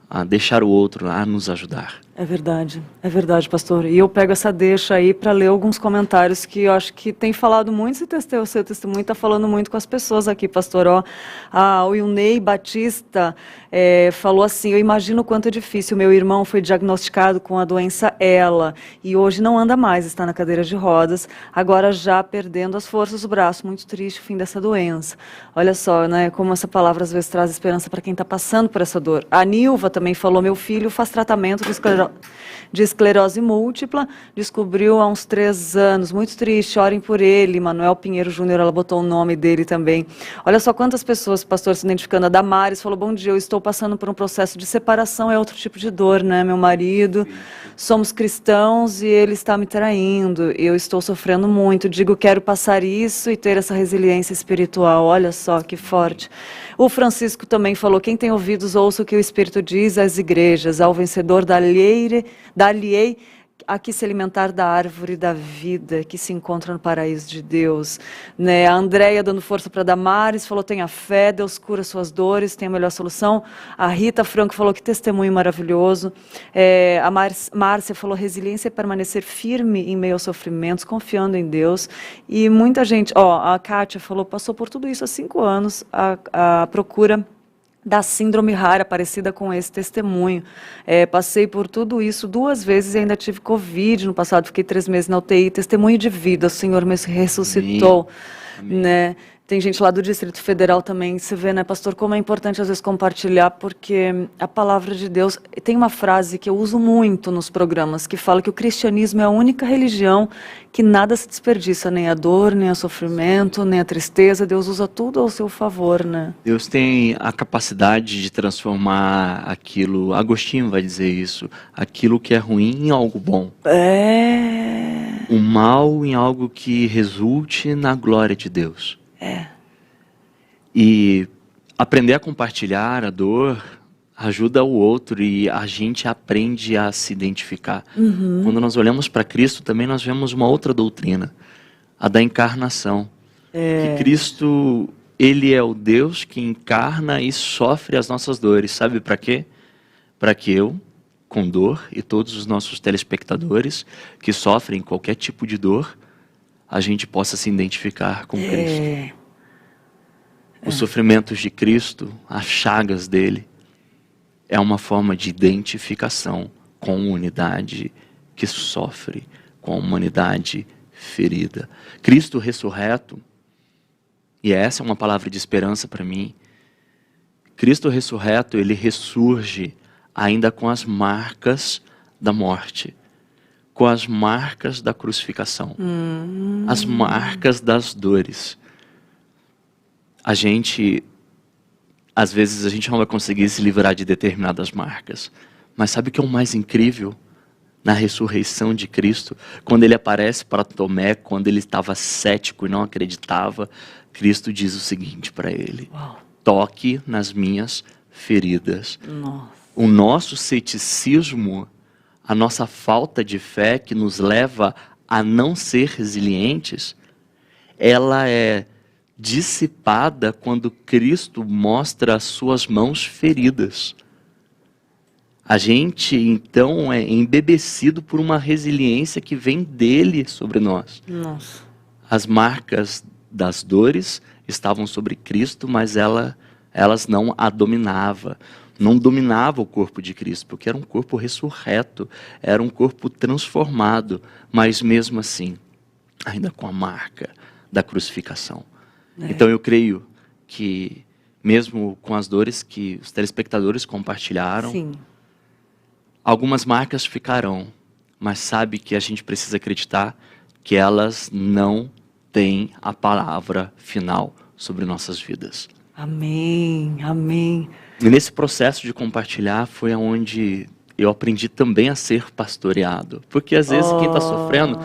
a deixar o outro a nos ajudar. é verdade, pastor. E eu pego essa deixa aí para ler alguns comentários que eu acho que tem falado muito, o seu testemunho está falando muito com as pessoas aqui, pastor. Ó, o Ilnei Batista falou assim: eu imagino o quanto é difícil. Meu irmão foi diagnosticado com a doença ELA e hoje não anda mais, está na cadeira de rodas, agora já perdendo as forças do braço. Muito triste o fim dessa doença. Olha só, né, como essa palavra às vezes traz esperança para quem está passando por essa dor. A Nilva também falou: meu filho faz tratamento de esclerose múltipla, descobriu há uns 3 anos, muito triste, orem por ele. Manuel Pinheiro Júnior, ela botou o nome dele também. Olha só quantas pessoas, pastor, se identificando. A Damares falou: bom dia, eu estou passando por um processo de separação, é outro tipo de dor, né? Meu marido, somos cristãos e ele está me traindo, eu estou sofrendo muito, digo, quero passar isso e ter essa resiliência espiritual. Olha só que forte. O Francisco também falou: quem tem ouvidos, ouça o que o Espírito diz às igrejas, ao vencedor dar-lhe-ei a que se alimentar da árvore da vida que se encontra no paraíso de Deus. Né? A Andréia dando força para Damares, falou: tenha fé, Deus cura suas dores, tem a melhor solução. A Rita Franco falou: que testemunho maravilhoso. A Márcia falou: resiliência é permanecer firme em meio aos sofrimentos, confiando em Deus. E muita gente, a Kátia falou: passou por tudo isso há 5 anos, a procura da síndrome rara, parecida com esse testemunho. Passei por tudo isso 2 vezes e ainda tive Covid no passado, fiquei 3 meses na UTI, testemunho de vida, o Senhor me ressuscitou. Amém. Né? Tem gente lá do Distrito Federal também, você vê, né, pastor, como é importante às vezes compartilhar, porque a palavra de Deus, tem uma frase que eu uso muito nos programas, que fala que o cristianismo é a única religião que nada se desperdiça, nem a dor, nem o sofrimento, nem a tristeza, Deus usa tudo ao seu favor, né? Deus tem a capacidade de transformar aquilo, Agostinho vai dizer isso, aquilo que é ruim em algo bom. O mal em algo que resulte na glória de Deus. E aprender a compartilhar a dor ajuda o outro e a gente aprende a se identificar. Quando nós olhamos para Cristo, também nós vemos uma outra doutrina, a da encarnação. Que Cristo, ele é o Deus que encarna e sofre as nossas dores. Sabe para quê? Para que eu, com dor, e todos os nossos telespectadores que sofrem qualquer tipo de dor, a gente possa se identificar com Cristo. Os sofrimentos de Cristo, as chagas dele, é uma forma de identificação com a humanidade que sofre, com a humanidade ferida. Cristo ressurreto, e essa é uma palavra de esperança para mim, Cristo ressurreto, ele ressurge ainda com as marcas da morte, com as marcas da crucificação, as marcas das dores. Às vezes a gente não vai conseguir se livrar de determinadas marcas, mas sabe o que é o mais incrível? Na ressurreição de Cristo, quando ele aparece para Tomé, quando ele estava cético e não acreditava, Cristo diz o seguinte para ele: toque nas minhas feridas. O nosso ceticismo, a nossa falta de fé que nos leva a não ser resilientes, ela é dissipada quando Cristo mostra as suas mãos feridas. A gente, então, é embebecido por uma resiliência que vem dele sobre nós. As marcas das dores estavam sobre Cristo, mas elas não a dominavam. Não dominava o corpo de Cristo, porque era um corpo ressurreto, era um corpo transformado, mas mesmo assim, ainda com a marca da crucificação. Então eu creio que, mesmo com as dores que os telespectadores compartilharam, algumas marcas ficarão, mas sabe que a gente precisa acreditar que elas não têm a palavra final sobre nossas vidas. Amém, amém. E nesse processo de compartilhar foi onde eu aprendi também a ser pastoreado. Porque às vezes quem está sofrendo,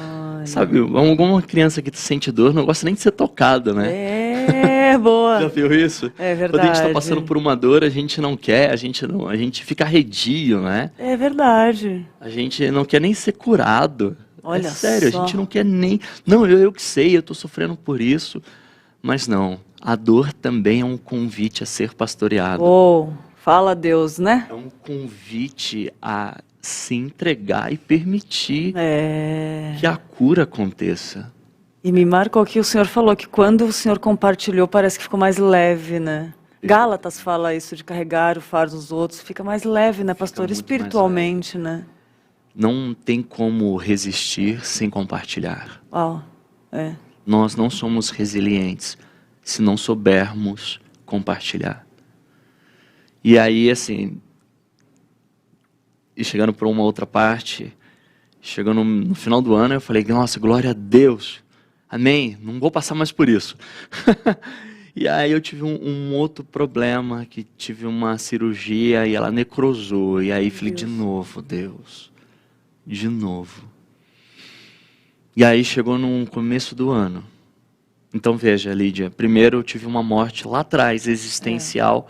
sabe, alguma criança que sente dor não gosta nem de ser tocada, né? Boa. Já viu isso? É verdade. Quando a gente está passando por uma dor, a gente não quer, a gente fica arredio, né? É verdade. A gente não quer nem ser curado. Olha sério, só. A gente não quer nem... Não, eu que sei, eu estou sofrendo por isso. Mas não, a dor também é um convite a ser pastoreado. Fala a Deus, né? É um convite a se entregar e permitir que a cura aconteça. E me marcou que o senhor falou que quando o senhor compartilhou, parece que ficou mais leve, né? Gálatas fala isso de carregar o fardo dos outros, fica mais leve, né, pastor? muito mais Espiritualmente, né? Não tem como resistir sem compartilhar. Uau, é. Nós não somos resilientes se não soubermos compartilhar. E aí, assim, e chegando para uma outra parte, chegando no final do ano, eu falei, nossa, glória a Deus, amém, não vou passar mais por isso. E aí eu tive um outro problema, que tive uma cirurgia e ela necrosou, e aí falei, de novo, Deus, de novo. E aí chegou no começo do ano. Então veja, Lídia, primeiro eu tive uma morte lá atrás, existencial,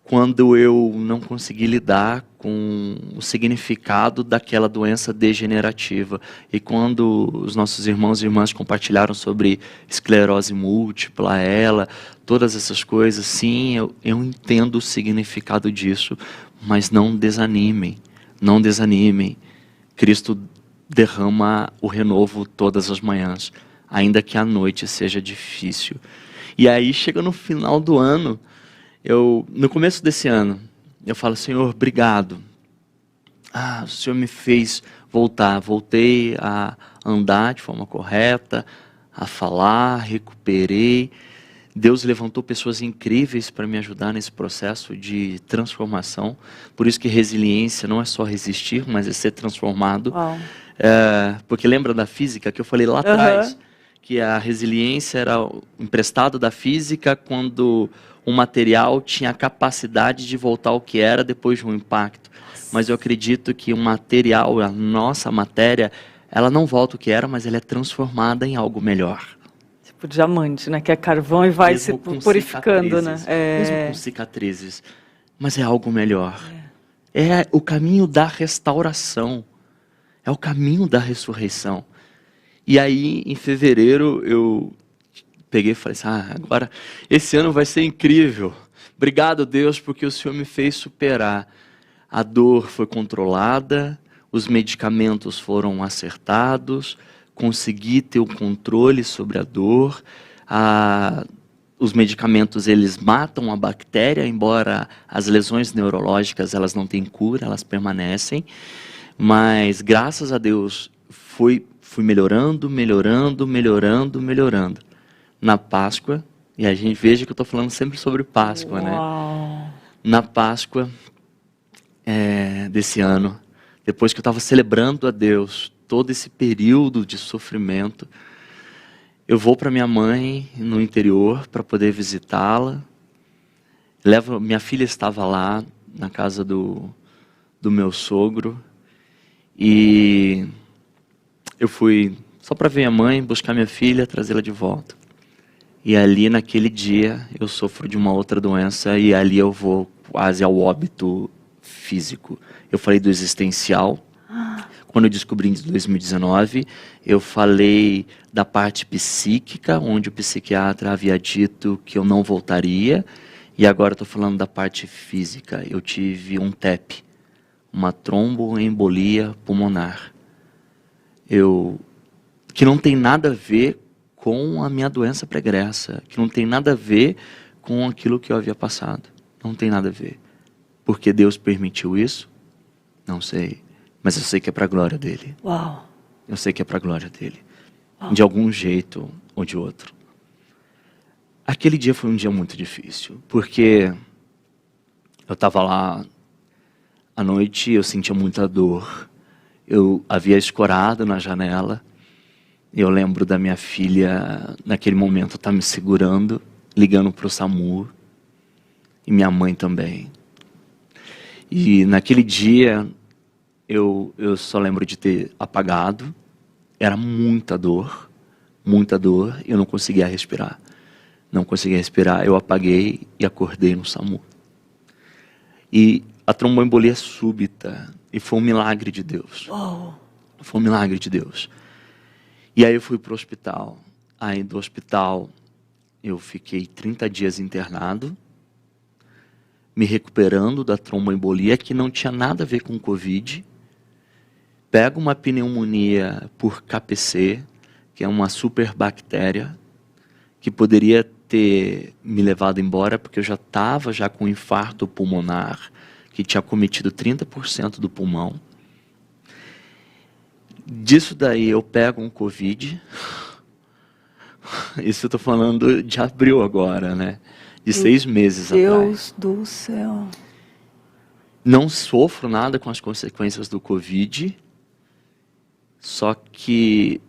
quando eu não consegui lidar com o significado daquela doença degenerativa. E quando os nossos irmãos e irmãs compartilharam sobre esclerose múltipla, todas essas coisas, sim, eu entendo o significado disso, mas não desanimem, não desanimem. Cristo derrama o renovo todas as manhãs, ainda que a noite seja difícil. E aí chega no final do ano, no começo desse ano, eu falo, Senhor, obrigado. O Senhor me fez voltar. Voltei a andar de forma correta, a falar, recuperei. Deus levantou pessoas incríveis para me ajudar nesse processo de transformação. Por isso que resiliência não é só resistir, mas é ser transformado. Porque lembra da física que eu falei lá atrás? Que a resiliência era o emprestado da física quando um material tinha a capacidade de voltar ao que era depois de um impacto. Mas eu acredito que o material, a nossa matéria, ela não volta ao que era, mas ela é transformada em algo melhor. Tipo diamante, né? Que é carvão e vai se purificando, né? Mesmo com cicatrizes. Mas é algo melhor. É o caminho da restauração. É o caminho da ressurreição. E aí, em fevereiro, eu peguei e falei assim, agora, esse ano vai ser incrível. Obrigado, Deus, porque o Senhor me fez superar. A dor foi controlada, os medicamentos foram acertados, consegui ter o controle sobre a dor. Os medicamentos, eles matam a bactéria, embora as lesões neurológicas, elas não têm cura, elas permanecem. Mas, graças a Deus, fui melhorando, melhorando, melhorando, melhorando. Na Páscoa, e a gente veja que eu estou falando sempre sobre Páscoa, né? Na Páscoa desse ano, depois que eu estava celebrando a Deus todo esse período de sofrimento, eu vou para minha mãe no interior para poder visitá-la. Minha filha estava lá na casa do meu sogro e eu fui só para ver a mãe, buscar minha filha, trazê-la de volta. E ali, naquele dia, eu sofro de uma outra doença e ali eu vou quase ao óbito físico. Eu falei do existencial. Quando eu descobri em 2019, eu falei da parte psíquica, onde o psiquiatra havia dito que eu não voltaria. E agora estou falando da parte física. Eu tive um TEP, uma tromboembolia pulmonar. Que não tem nada a ver com a minha doença pregressa, que não tem nada a ver com aquilo que eu havia passado. Não tem nada a ver. Porque Deus permitiu isso? Não sei. Mas eu sei que é para a glória dele. Uau. Eu sei que é para a glória dele. De algum jeito ou de outro. Aquele dia foi um dia muito difícil, porque eu estava lá à noite, eu sentia muita dor. Eu havia escorado na janela. Eu lembro da minha filha, naquele momento, estar me segurando, ligando para o SAMU. E minha mãe também. E naquele dia, eu só lembro de ter apagado. Era muita dor, eu não conseguia respirar. Não conseguia respirar, eu apaguei e acordei no SAMU. E a tromboembolia súbita, e foi um milagre de Deus. Foi um milagre de Deus. E aí eu fui para o hospital. Aí do hospital eu fiquei 30 dias internado. me recuperando da tromboembolia, que não tinha nada a ver com Covid. Pego uma pneumonia por KPC, que é uma superbactéria, que poderia ter me levado embora, porque eu já estava com um infarto pulmonar, que tinha cometido 30% do pulmão. Disso daí eu pego um Covid. Isso eu estou falando de abril agora, né? De 6 meses atrás. Deus do céu. Não sofro nada com as consequências do Covid, só que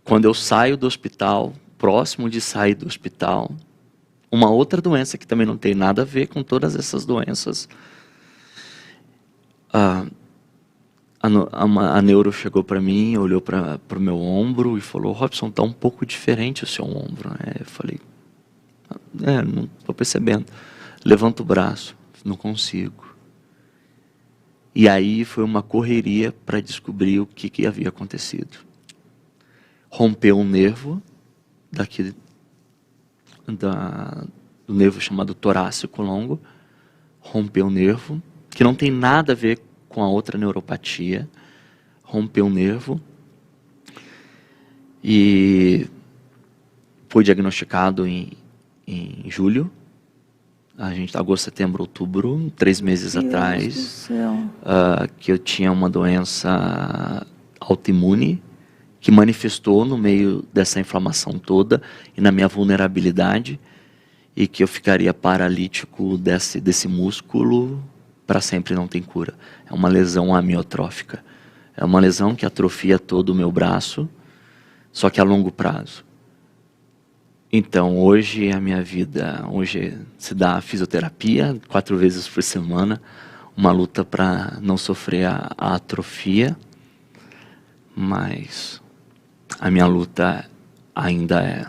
quando eu saio do hospital, próximo de sair do hospital, uma outra doença que também não tem nada a ver com todas essas doenças, a neuro chegou para mim, olhou para o meu ombro e falou: Robson, está um pouco diferente o seu ombro, né? Eu falei: não estou percebendo. Levanta o braço, não consigo. E aí foi uma correria para descobrir o que havia acontecido. Rompeu um nervo daqui do nervo chamado torácico longo. Rompeu o nervo, que não tem nada a ver com a outra neuropatia. Rompeu o nervo e foi diagnosticado em julho. A gente está agosto, setembro, outubro, 3 meses atrás, que eu tinha uma doença autoimune que manifestou no meio dessa inflamação toda e na minha vulnerabilidade, e que eu ficaria paralítico desse músculo para sempre, não tem cura. É uma lesão amiotrófica. É uma lesão que atrofia todo o meu braço, só que a longo prazo. Então, hoje a minha vida, hoje se dá fisioterapia 4 vezes por semana, uma luta para não sofrer a atrofia, mas a minha luta ainda é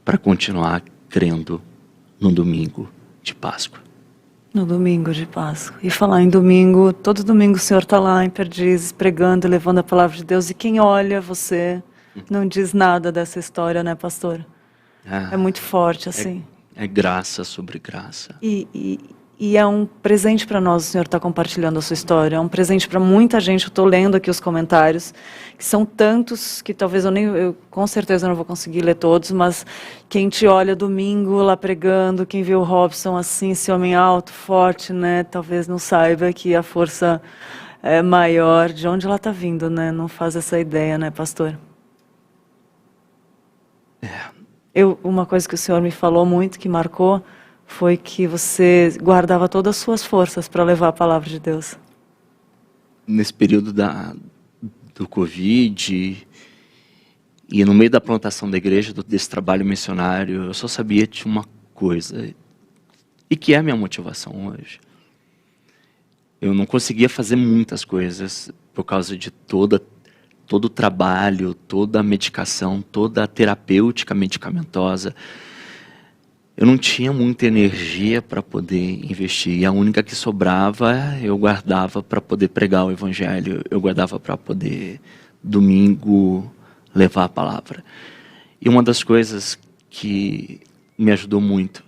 para continuar crendo no domingo de Páscoa. No domingo de Páscoa. E falar em domingo, todo domingo o Senhor está lá em Perdizes, pregando, levando a palavra de Deus, e quem olha você não diz nada dessa história, né, pastor? É muito forte, assim. É graça sobre graça. E é um presente para nós, o Senhor está compartilhando a sua história. É um presente para muita gente. Eu estou lendo aqui os comentários, que são tantos que talvez eu com certeza não vou conseguir ler todos, mas quem te olha domingo lá pregando, quem vê o Robson assim, esse homem alto, forte, né? Talvez não saiba que a força é maior. De onde ela está vindo, né? Não faz essa ideia, né, pastor? Uma coisa que o Senhor me falou muito, que marcou, foi que você guardava todas as suas forças para levar a palavra de Deus. Nesse período do Covid e no meio da plantação da igreja, desse trabalho missionário, eu só sabia de uma coisa, e que é a minha motivação hoje. Eu não conseguia fazer muitas coisas por causa de todo o trabalho, toda a medicação, toda a terapêutica medicamentosa. Eu não tinha muita energia para poder investir. E a única que sobrava, eu guardava para poder pregar o evangelho. Eu guardava para poder, domingo, levar a palavra. E uma das coisas que me ajudou muito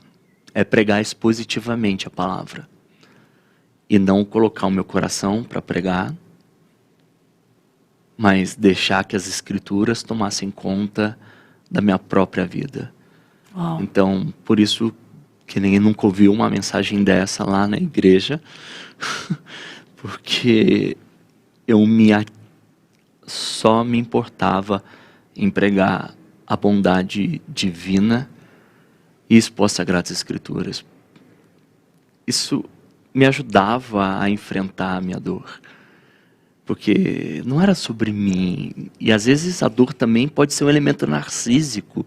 é pregar expositivamente a palavra. E não colocar o meu coração para pregar, mas deixar que as escrituras tomassem conta da minha própria vida. Uau. Então, por isso que ninguém nunca ouviu uma mensagem dessa lá na igreja, porque eu só me importava em pregar a bondade divina e expor as Sagradas Escrituras. Isso me ajudava a enfrentar a minha dor, porque não era sobre mim. E às vezes a dor também pode ser um elemento narcísico,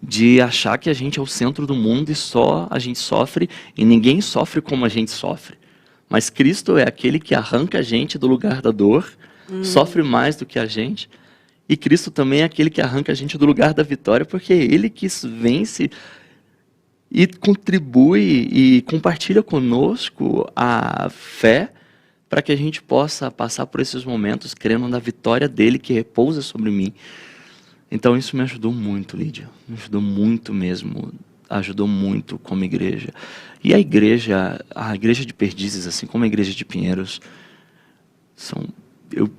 de achar que a gente é o centro do mundo e só a gente sofre, e ninguém sofre como a gente sofre. Mas Cristo é aquele que arranca a gente do lugar da dor, sofre mais do que a gente, e Cristo também é aquele que arranca a gente do lugar da vitória, porque é Ele que vence e contribui e compartilha conosco a fé para que a gente possa passar por esses momentos crendo na vitória dele que repousa sobre mim. Então isso me ajudou muito, Lídia. Me ajudou muito mesmo. ajudou muito como igreja. E a igreja de Perdizes, assim como a igreja de Pinheiros, eu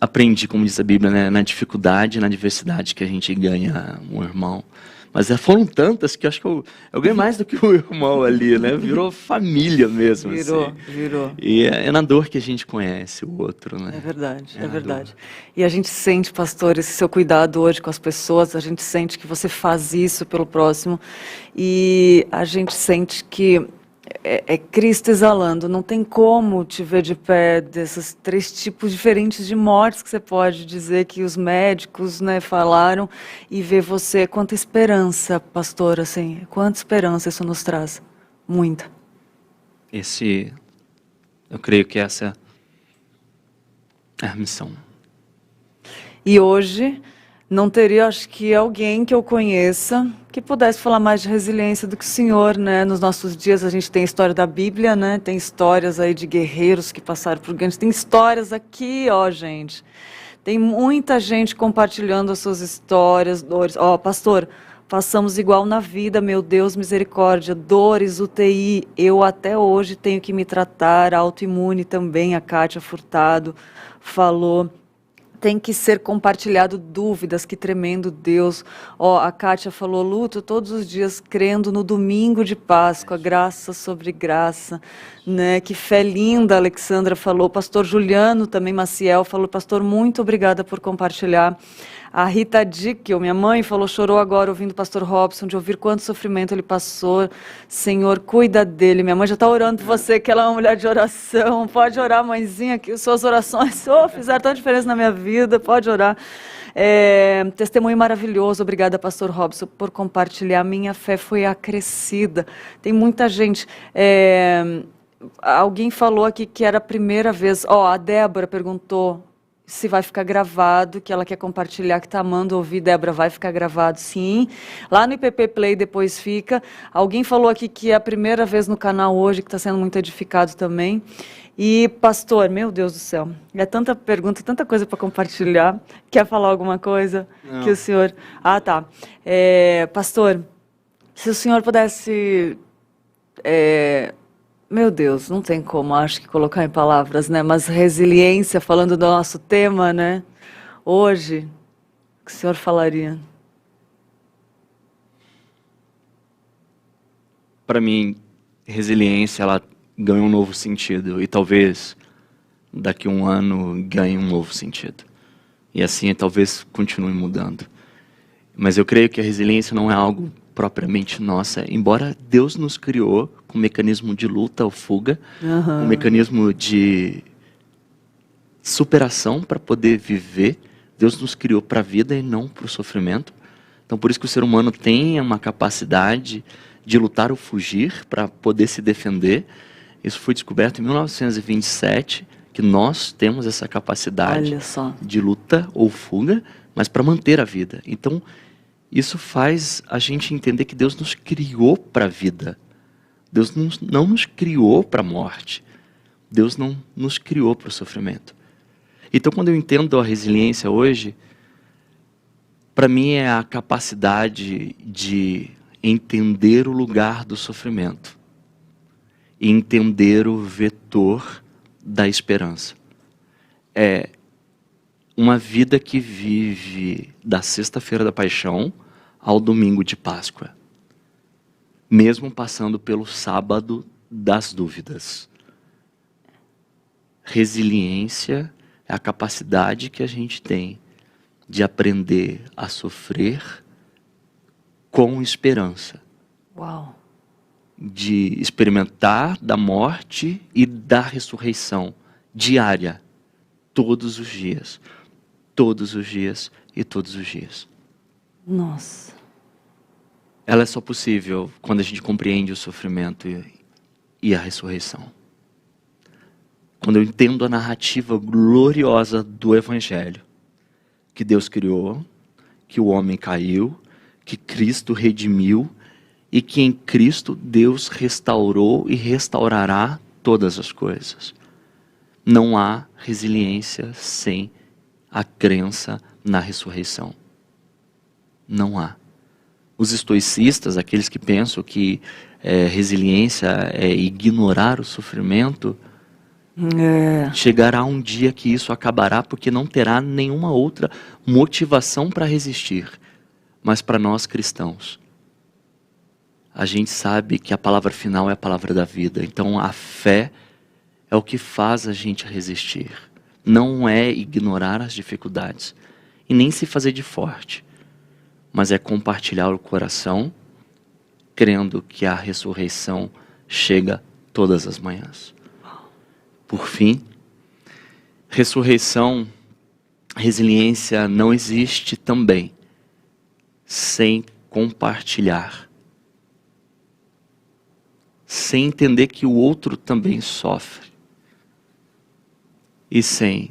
aprendi, como diz a Bíblia, né, na dificuldade e na diversidade que a gente ganha um irmão. Mas foram tantas que eu acho que eu ganhei mais do que um irmão ali, né? Virou família mesmo. Virou, assim. virou. E é na dor que a gente conhece o outro, né? É verdade, é na verdade. dor. E a gente sente, pastor, esse seu cuidado hoje com as pessoas, a gente sente que você faz isso pelo próximo, e a gente sente que é Cristo exalando, não tem como te ver de pé desses 3 tipos diferentes de mortes que você pode dizer que os médicos, né, falaram, e ver você. Quanta esperança, pastor, assim, quanta esperança isso nos traz. Muita. Eu creio que essa é a missão. E hoje não teria, acho que, alguém que eu conheça que pudesse falar mais de resiliência do que o senhor, né? Nos nossos dias a gente tem a história da Bíblia, né? Tem histórias aí de guerreiros que passaram por grandes. Tem histórias aqui, ó, gente. Tem muita gente compartilhando as suas histórias, dores. Ó, pastor, passamos igual na vida, meu Deus, misericórdia. Dores, UTI. Eu até hoje tenho que me tratar, autoimune também, a Kátia Furtado falou. Tem que ser compartilhado dúvidas, que tremendo Deus. Ó, a Kátia falou, luto todos os dias crendo no domingo de Páscoa, graça sobre graça, né? Que fé linda, a Alexandra falou. Pastor Juliano também, Maciel, falou, pastor, muito obrigada por compartilhar. A Rita Dickel, minha mãe, falou, chorou agora ouvindo o pastor Robson, de ouvir quanto sofrimento ele passou. Senhor, cuida dele. Minha mãe já está orando por você, que ela é uma mulher de oração. Pode orar, mãezinha, que suas orações fizeram tanta diferença na minha vida. Pode orar. Testemunho maravilhoso. Obrigada, pastor Robson, por compartilhar. Minha fé foi acrescida. Tem muita gente... Alguém falou aqui que era a primeira vez. Ó, a Débora perguntou se vai ficar gravado, que ela quer compartilhar, que está amando ouvir. Débora, vai ficar gravado, sim. Lá no IPP Play depois fica. Alguém falou aqui que é a primeira vez no canal hoje, que está sendo muito edificado também. E, pastor, meu Deus do céu, é tanta pergunta, tanta coisa para compartilhar. Quer falar alguma coisa? Não. Que o senhor... Ah, tá. Pastor, se o senhor pudesse... Meu Deus, não tem como, acho que colocar em palavras, né? Mas resiliência, falando do nosso tema, né? Hoje, o que o senhor falaria? Para mim, resiliência, ela ganha um novo sentido. E talvez, daqui a um ano, ganhe um novo sentido. E assim, talvez continue mudando. Mas eu creio que a resiliência não é algo propriamente nossa, embora Deus nos criou com um mecanismo de luta ou fuga, um mecanismo de superação para poder viver. Deus nos criou para a vida e não para o sofrimento. Então, por isso que o ser humano tem uma capacidade de lutar ou fugir para poder se defender. Isso foi descoberto em 1927, que nós temos essa capacidade de luta ou fuga, mas para manter a vida. Então, isso faz a gente entender que Deus nos criou para a vida. Deus não nos criou para a morte. Deus não nos criou para o sofrimento. Então, quando eu entendo a resiliência hoje, para mim é a capacidade de entender o lugar do sofrimento e entender o vetor da esperança. É uma vida que vive da sexta-feira da paixão ao domingo de Páscoa, mesmo passando pelo sábado das dúvidas. Resiliência é a capacidade que a gente tem de aprender a sofrer com esperança. Uau! De experimentar da morte e da ressurreição diária, todos os dias. Todos os dias e todos os dias. Nossa. Ela é só possível quando a gente compreende o sofrimento e a ressurreição. Quando eu entendo a narrativa gloriosa do Evangelho, que Deus criou, que o homem caiu, que Cristo redimiu e que em Cristo Deus restaurou e restaurará todas as coisas. Não há resiliência sem a crença na ressurreição. Não há. os estoicistas, aqueles que pensam que resiliência é ignorar o sofrimento, chegará um dia que isso acabará porque não terá nenhuma outra motivação para resistir. Mas para nós cristãos, a gente sabe que a palavra final é a palavra da vida. Então a fé é o que faz a gente resistir. Não é ignorar as dificuldades e nem se fazer de forte, mas é compartilhar o coração, crendo que a ressurreição chega todas as manhãs. Por fim, ressurreição, resiliência não existe também sem compartilhar, sem entender que o outro também sofre e sem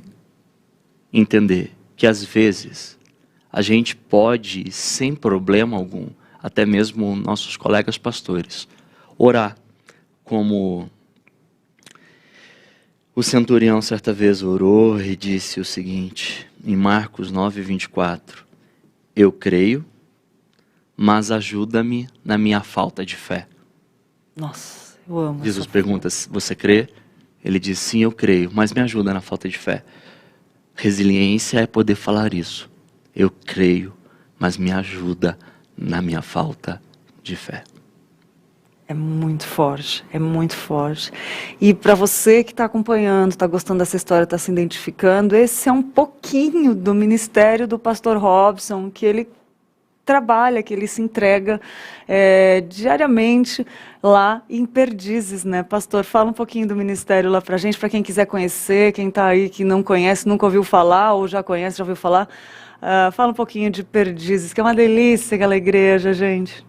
entender que às vezes a gente pode, sem problema algum, até mesmo nossos colegas pastores, orar como o centurião certa vez orou e disse o seguinte, em Marcos 9:24, eu creio, mas ajuda-me na minha falta de fé. Nossa, eu amo. Jesus pergunta, você crê? Ele diz, sim, eu creio, mas me ajuda na falta de fé. Resiliência é poder falar isso. Eu creio, mas me ajuda na minha falta de fé. É muito forte, é muito forte. E para você que está acompanhando, está gostando dessa história, está se identificando, esse é um pouquinho do ministério do pastor Robson, que ele trabalha, que ele se entrega diariamente lá em Perdizes, né? Pastor, fala um pouquinho do ministério lá para a gente, para quem quiser conhecer, quem está aí que não conhece, nunca ouviu falar, ou já conhece, já ouviu falar. Fala um pouquinho de Perdizes, que é uma delícia aquela igreja, gente.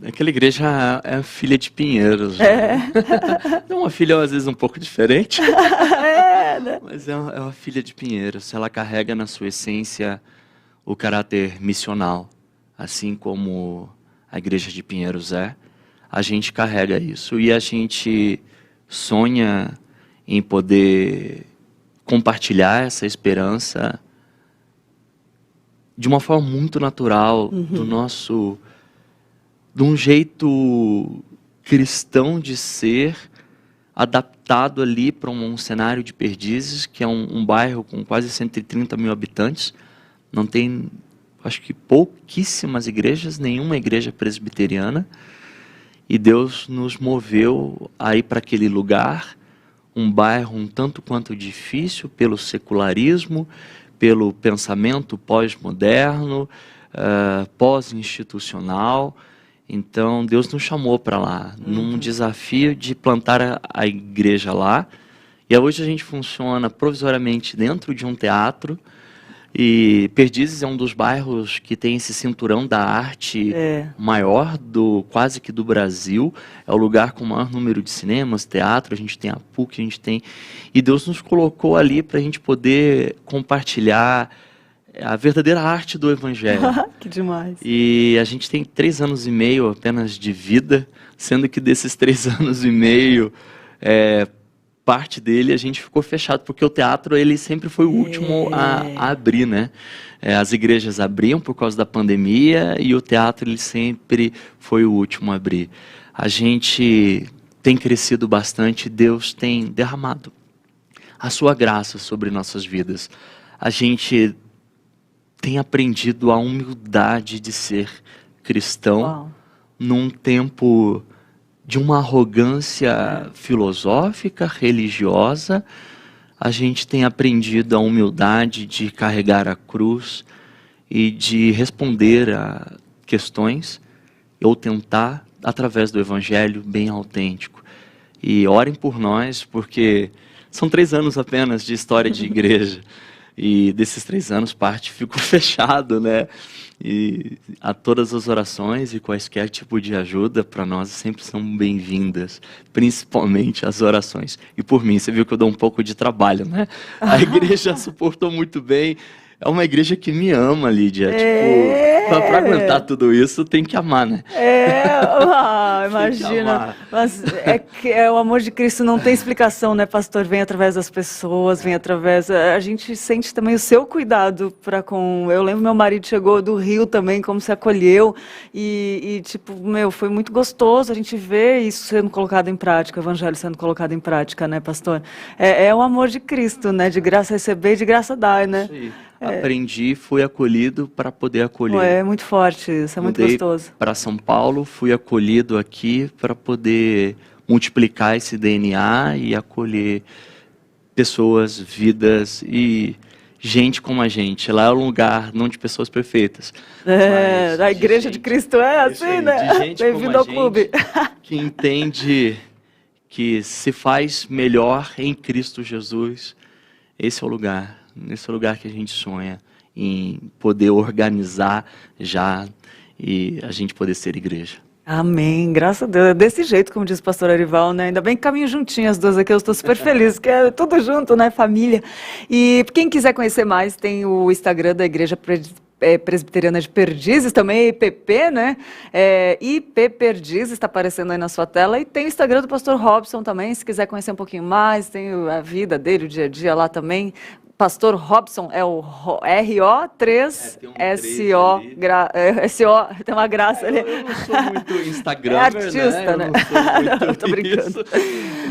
Aquela igreja é filha de Pinheiros. É uma filha às vezes um pouco diferente, né? Mas é uma filha de Pinheiros. Ela carrega na sua essência o caráter missional, assim como a igreja de Pinheiros é. A gente carrega isso e a gente sonha em poder compartilhar essa esperança de uma forma muito natural, de um jeito cristão de ser, adaptado ali para um cenário de Perdizes, que é um bairro com quase 130 mil habitantes. Não tem, acho que pouquíssimas igrejas, nenhuma igreja presbiteriana. E Deus nos moveu a ir para aquele lugar, um bairro um tanto quanto difícil pelo secularismo, pelo pensamento pós-moderno, pós-institucional. Então Deus nos chamou para lá, num desafio de plantar a igreja lá. E hoje a gente funciona provisoriamente dentro de um teatro. E Perdizes é um dos bairros que tem esse cinturão da arte maior quase que do Brasil. É o lugar com o maior número de cinemas, teatro, a gente tem a PUC, a gente tem... E Deus nos colocou ali para a gente poder compartilhar a verdadeira arte do Evangelho. Que demais. E a gente tem 3 anos e meio apenas de vida, sendo que desses 3 anos e meio, parte dele a gente ficou fechado, porque o teatro ele sempre foi o último a abrir, né? As igrejas abriam por causa da pandemia e o teatro ele sempre foi o último a abrir. A gente tem crescido bastante, Deus tem derramado a sua graça sobre nossas vidas. A gente tem aprendido a humildade de ser cristão num tempo de uma arrogância filosófica, religiosa. A gente tem aprendido a humildade de carregar a cruz e de responder a questões ou tentar através do Evangelho bem autêntico. E orem por nós, porque são 3 anos apenas de história de igreja. E desses 3 anos, parte ficou fechado, né? E a todas as orações e quaisquer tipo de ajuda para nós sempre são bem-vindas, principalmente as orações. E por mim, você viu que eu dou um pouco de trabalho, né? A igreja suportou muito bem. É uma igreja que me ama, Lídia. Tipo, Para aguentar tudo isso, tem que amar, né? Imagina. Mas o amor de Cristo não tem explicação, né, pastor? Vem através das pessoas, vem através... A gente sente também o seu cuidado para com... Eu lembro meu marido chegou do Rio também, como se acolheu, e tipo, foi muito gostoso a gente ver isso sendo colocado em prática, o evangelho sendo colocado em prática, né, pastor? É o amor de Cristo, né? De graça receber e de graça dar, né? Isso aí. Aprendi, fui acolhido para poder acolher. É muito forte isso, é muito gostoso. Para São Paulo, fui acolhido aqui para poder multiplicar esse DNA e acolher pessoas, vidas e gente como a gente. Lá é um lugar não de pessoas perfeitas. A Igreja de Cristo é assim, né? De gente Bem-vindo ao clube. Que entende que se faz melhor em Cristo Jesus. Esse é o lugar. Esse é o lugar que a gente sonha em poder organizar já e a gente poder ser igreja. Amém, graças a Deus. É desse jeito, como diz o pastor Arival, né? Ainda bem que caminham juntinhas as duas aqui, eu estou super feliz, que é tudo junto, né? Família. E quem quiser conhecer mais, tem o Instagram da Igreja Presbiteriana de Perdizes, também IPP, né? IP Perdizes, está aparecendo aí na sua tela. E tem o Instagram do pastor Robson também, se quiser conhecer um pouquinho mais, tem a vida dele, o dia a dia lá também. Pastor Robson é o RO3SO, SO, tem uma graça ali. Eu não sou muito Instagram, artista, né? Eu não sou muito tô brincando.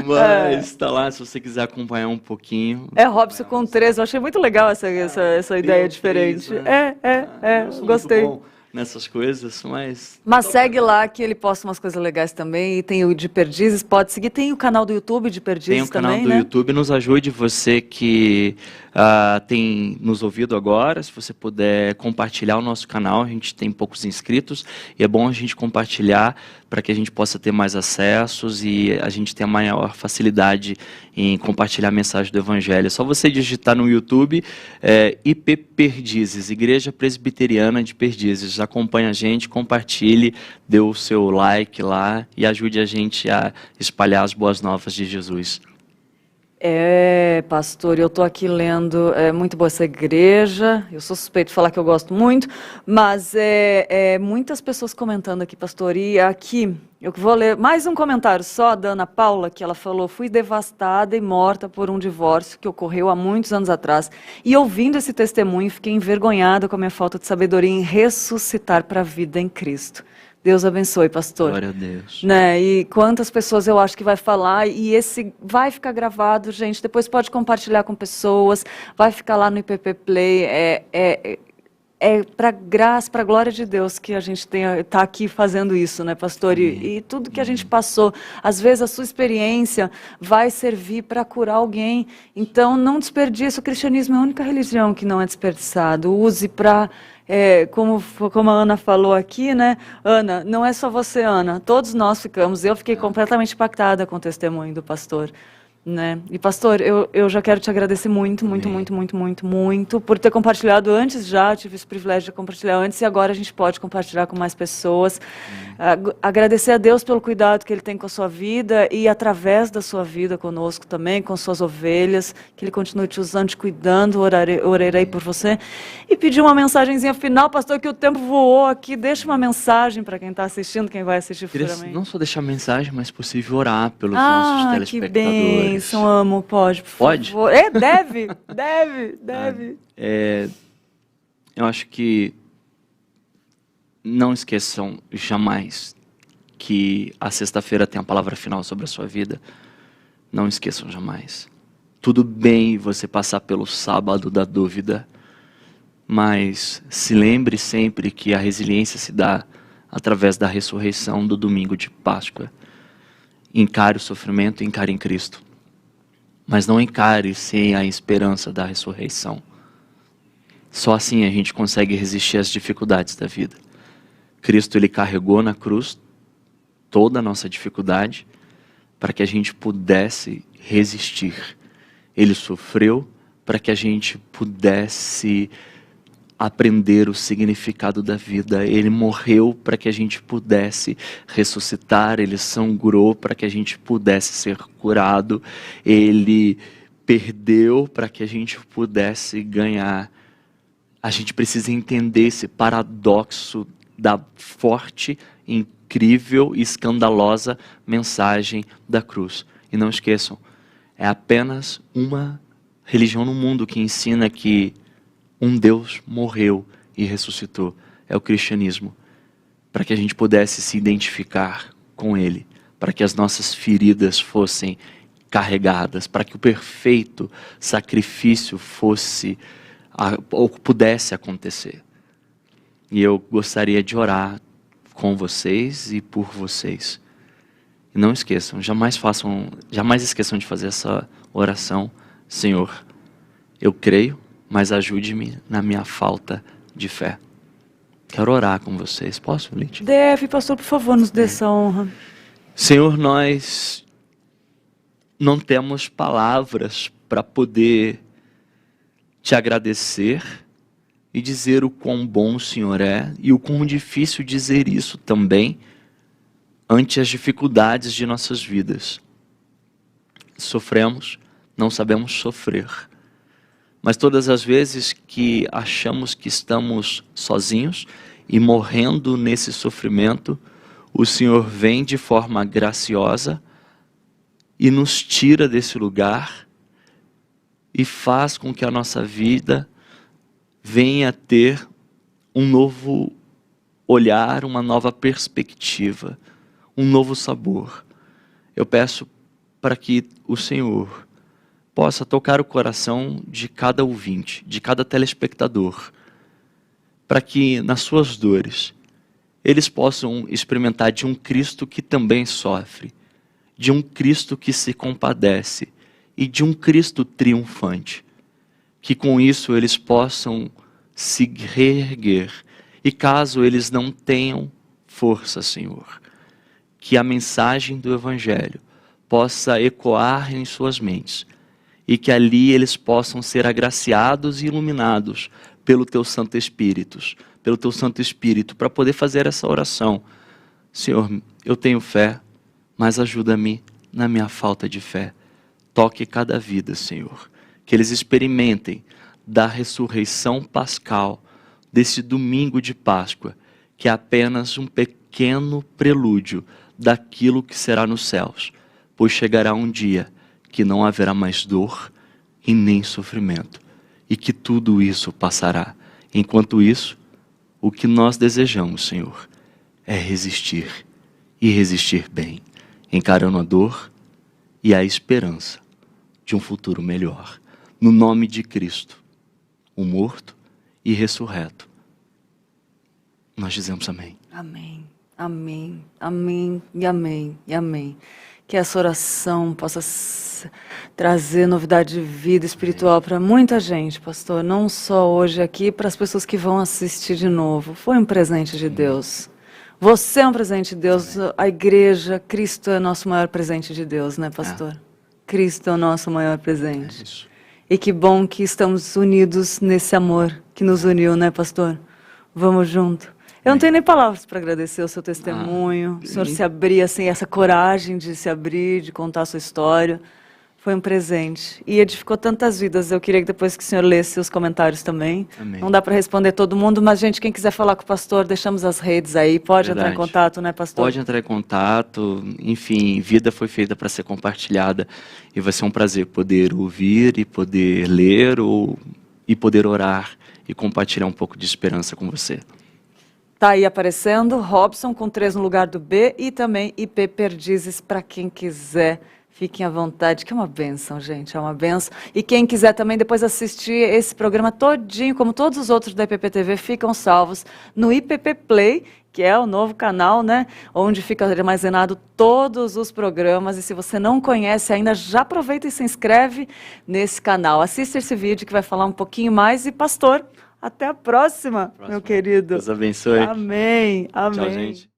Mas tá lá, se você quiser acompanhar um pouquinho. Robson com 3, eu achei muito legal essa ideia diferente. 3, né? Gostei. Muito bom nessas coisas, mas segue lá que ele posta umas coisas legais também, e tem o de Perdizes, pode seguir, tem o canal do YouTube de Perdizes também, tem o canal do YouTube, nos ajude você que tem nos ouvido agora, se você puder compartilhar o nosso canal, a gente tem poucos inscritos, e é bom a gente compartilhar para que a gente possa ter mais acessos e a gente tenha maior facilidade em compartilhar a mensagem do Evangelho. É só você digitar no YouTube IP Perdizes, Igreja Presbiteriana de Perdizes. Acompanhe a gente, compartilhe, dê o seu like lá e ajude a gente a espalhar as boas novas de Jesus. Pastor, eu estou aqui lendo, é muito boa essa igreja, eu sou suspeito de falar que eu gosto muito, mas muitas pessoas comentando aqui, pastor, e aqui, eu vou ler mais um comentário só da Ana Paula, que ela falou: fui devastada e morta por um divórcio que ocorreu há muitos anos atrás, e ouvindo esse testemunho, fiquei envergonhada com a minha falta de sabedoria em ressuscitar para a vida em Cristo. Deus abençoe, pastor. Glória a Deus. Né? E quantas pessoas eu acho que vai falar, e esse vai ficar gravado, gente, depois pode compartilhar com pessoas, vai ficar lá no IPP Play, para graça, para glória de Deus que a gente está aqui fazendo isso, né, pastor? E tudo que a gente passou, às vezes a sua experiência vai servir para curar alguém, então não desperdice, o cristianismo é a única religião que não é desperdiçado, use para... como a Ana falou aqui, né? Ana, não é só você, Ana. Todos nós ficamos. Eu fiquei completamente impactada com o testemunho do pastor. Né? E pastor, eu já quero te agradecer muito por ter compartilhado antes já, eu tive esse privilégio de compartilhar antes e agora a gente pode compartilhar com mais pessoas. Agradecer a Deus pelo cuidado que Ele tem com a sua vida e através da sua vida conosco também, com suas ovelhas, que Ele continue te usando, te cuidando, orarei por você. E pedir uma mensagenzinha final, pastor, que o tempo voou aqui, deixa uma mensagem para quem está assistindo, quem vai assistir futuramente. Não só deixar mensagem, mas possível orar pelos nossos telespectadores. Que bem. Amo, pode, por pode? Favor. Deve. Eu acho que não esqueçam jamais que a sexta-feira tem a palavra final sobre a sua vida. Não esqueçam jamais. Tudo bem você passar pelo sábado da dúvida, mas se lembre sempre que a resiliência se dá através da ressurreição do domingo de Páscoa. Encare o sofrimento, encare em Cristo. Mas não encare sem a esperança da ressurreição. Só assim a gente consegue resistir às dificuldades da vida. Cristo, Ele carregou na cruz toda a nossa dificuldade para que a gente pudesse resistir. Ele sofreu para que a gente pudesse aprender o significado da vida. Ele morreu para que a gente pudesse ressuscitar. Ele sangrou para que a gente pudesse ser curado. Ele perdeu para que a gente pudesse ganhar. a gente precisa entender esse paradoxo da forte, incrível e escandalosa mensagem da cruz. E não esqueçam, é apenas uma religião no mundo que ensina que um Deus morreu e ressuscitou. É o cristianismo. Para que a gente pudesse se identificar com Ele, para que as nossas feridas fossem carregadas, para que o perfeito sacrifício fosse ou pudesse acontecer. E eu gostaria de orar com vocês e por vocês. E não esqueçam, jamais esqueçam de fazer essa oração. Senhor, eu creio, mas ajude-me na minha falta de fé. Quero orar com vocês. Posso, Lid? Deve, pastor, por favor, nos dê essa honra. Senhor, nós não temos palavras para poder te agradecer e dizer o quão bom o Senhor é, e o quão difícil dizer isso também ante as dificuldades de nossas vidas. Sofremos, não sabemos sofrer, mas todas as vezes que achamos que estamos sozinhos e morrendo nesse sofrimento, o Senhor vem de forma graciosa e nos tira desse lugar e faz com que a nossa vida venha a ter um novo olhar, uma nova perspectiva, um novo sabor. Eu peço para que o Senhor possa tocar o coração de cada ouvinte, de cada telespectador, para que nas suas dores eles possam experimentar de um Cristo que também sofre, de um Cristo que se compadece e de um Cristo triunfante. Que com isso eles possam se reerguer. E caso eles não tenham força, Senhor, que a mensagem do Evangelho possa ecoar em suas mentes e que ali eles possam ser agraciados e iluminados pelo Teu Santo Espírito, para poder fazer essa oração. Senhor, eu tenho fé, mas ajuda-me na minha falta de fé. Toque cada vida, Senhor, que eles experimentem da ressurreição pascal, desse domingo de Páscoa, que é apenas um pequeno prelúdio daquilo que será nos céus, pois chegará um dia que não haverá mais dor e nem sofrimento, e que tudo isso passará. Enquanto isso, o que nós desejamos, Senhor, é resistir, e resistir bem, encarando a dor e a esperança de um futuro melhor. No nome de Cristo, o morto e ressurreto, nós dizemos amém. Amém, amém, amém e amém e amém. Que essa oração possa trazer novidade de vida espiritual para muita gente, pastor. Não só hoje aqui, para as pessoas que vão assistir de novo. Foi um presente de Deus. Você é um presente de Deus. A igreja, Cristo é nosso maior presente de Deus, né, pastor? Cristo é o nosso maior presente. Isso. E que bom que estamos unidos nesse amor que nos uniu, né, pastor? Vamos junto. Eu não tenho nem palavras para agradecer o seu testemunho, o senhor se abrir, assim, essa coragem de se abrir, de contar a sua história. Foi um presente. E edificou tantas vidas. Eu queria que depois que o senhor lesse os comentários também. Amém. Não dá para responder todo mundo, mas, gente, quem quiser falar com o pastor, deixamos as redes aí. Pode Verdade. entrar em contato, né, pastor? Pode entrar em contato. Enfim, vida foi feita para ser compartilhada. E vai ser um prazer poder ouvir e poder ler e poder orar e compartilhar um pouco de esperança com você. Tá aí aparecendo, Robson com 3 no lugar do B e também IP Perdizes para quem quiser. Fiquem à vontade, que é uma bênção, gente, é uma bênção. E quem quiser também depois assistir esse programa todinho, como todos os outros da IPP TV, ficam salvos no IPP Play, que é o novo canal, né, onde fica armazenado todos os programas. E se você não conhece ainda, já aproveita e se inscreve nesse canal. Assista esse vídeo que vai falar um pouquinho mais. E, pastor, até a próxima, meu querido. Deus abençoe. Amém, amém. Tchau, gente.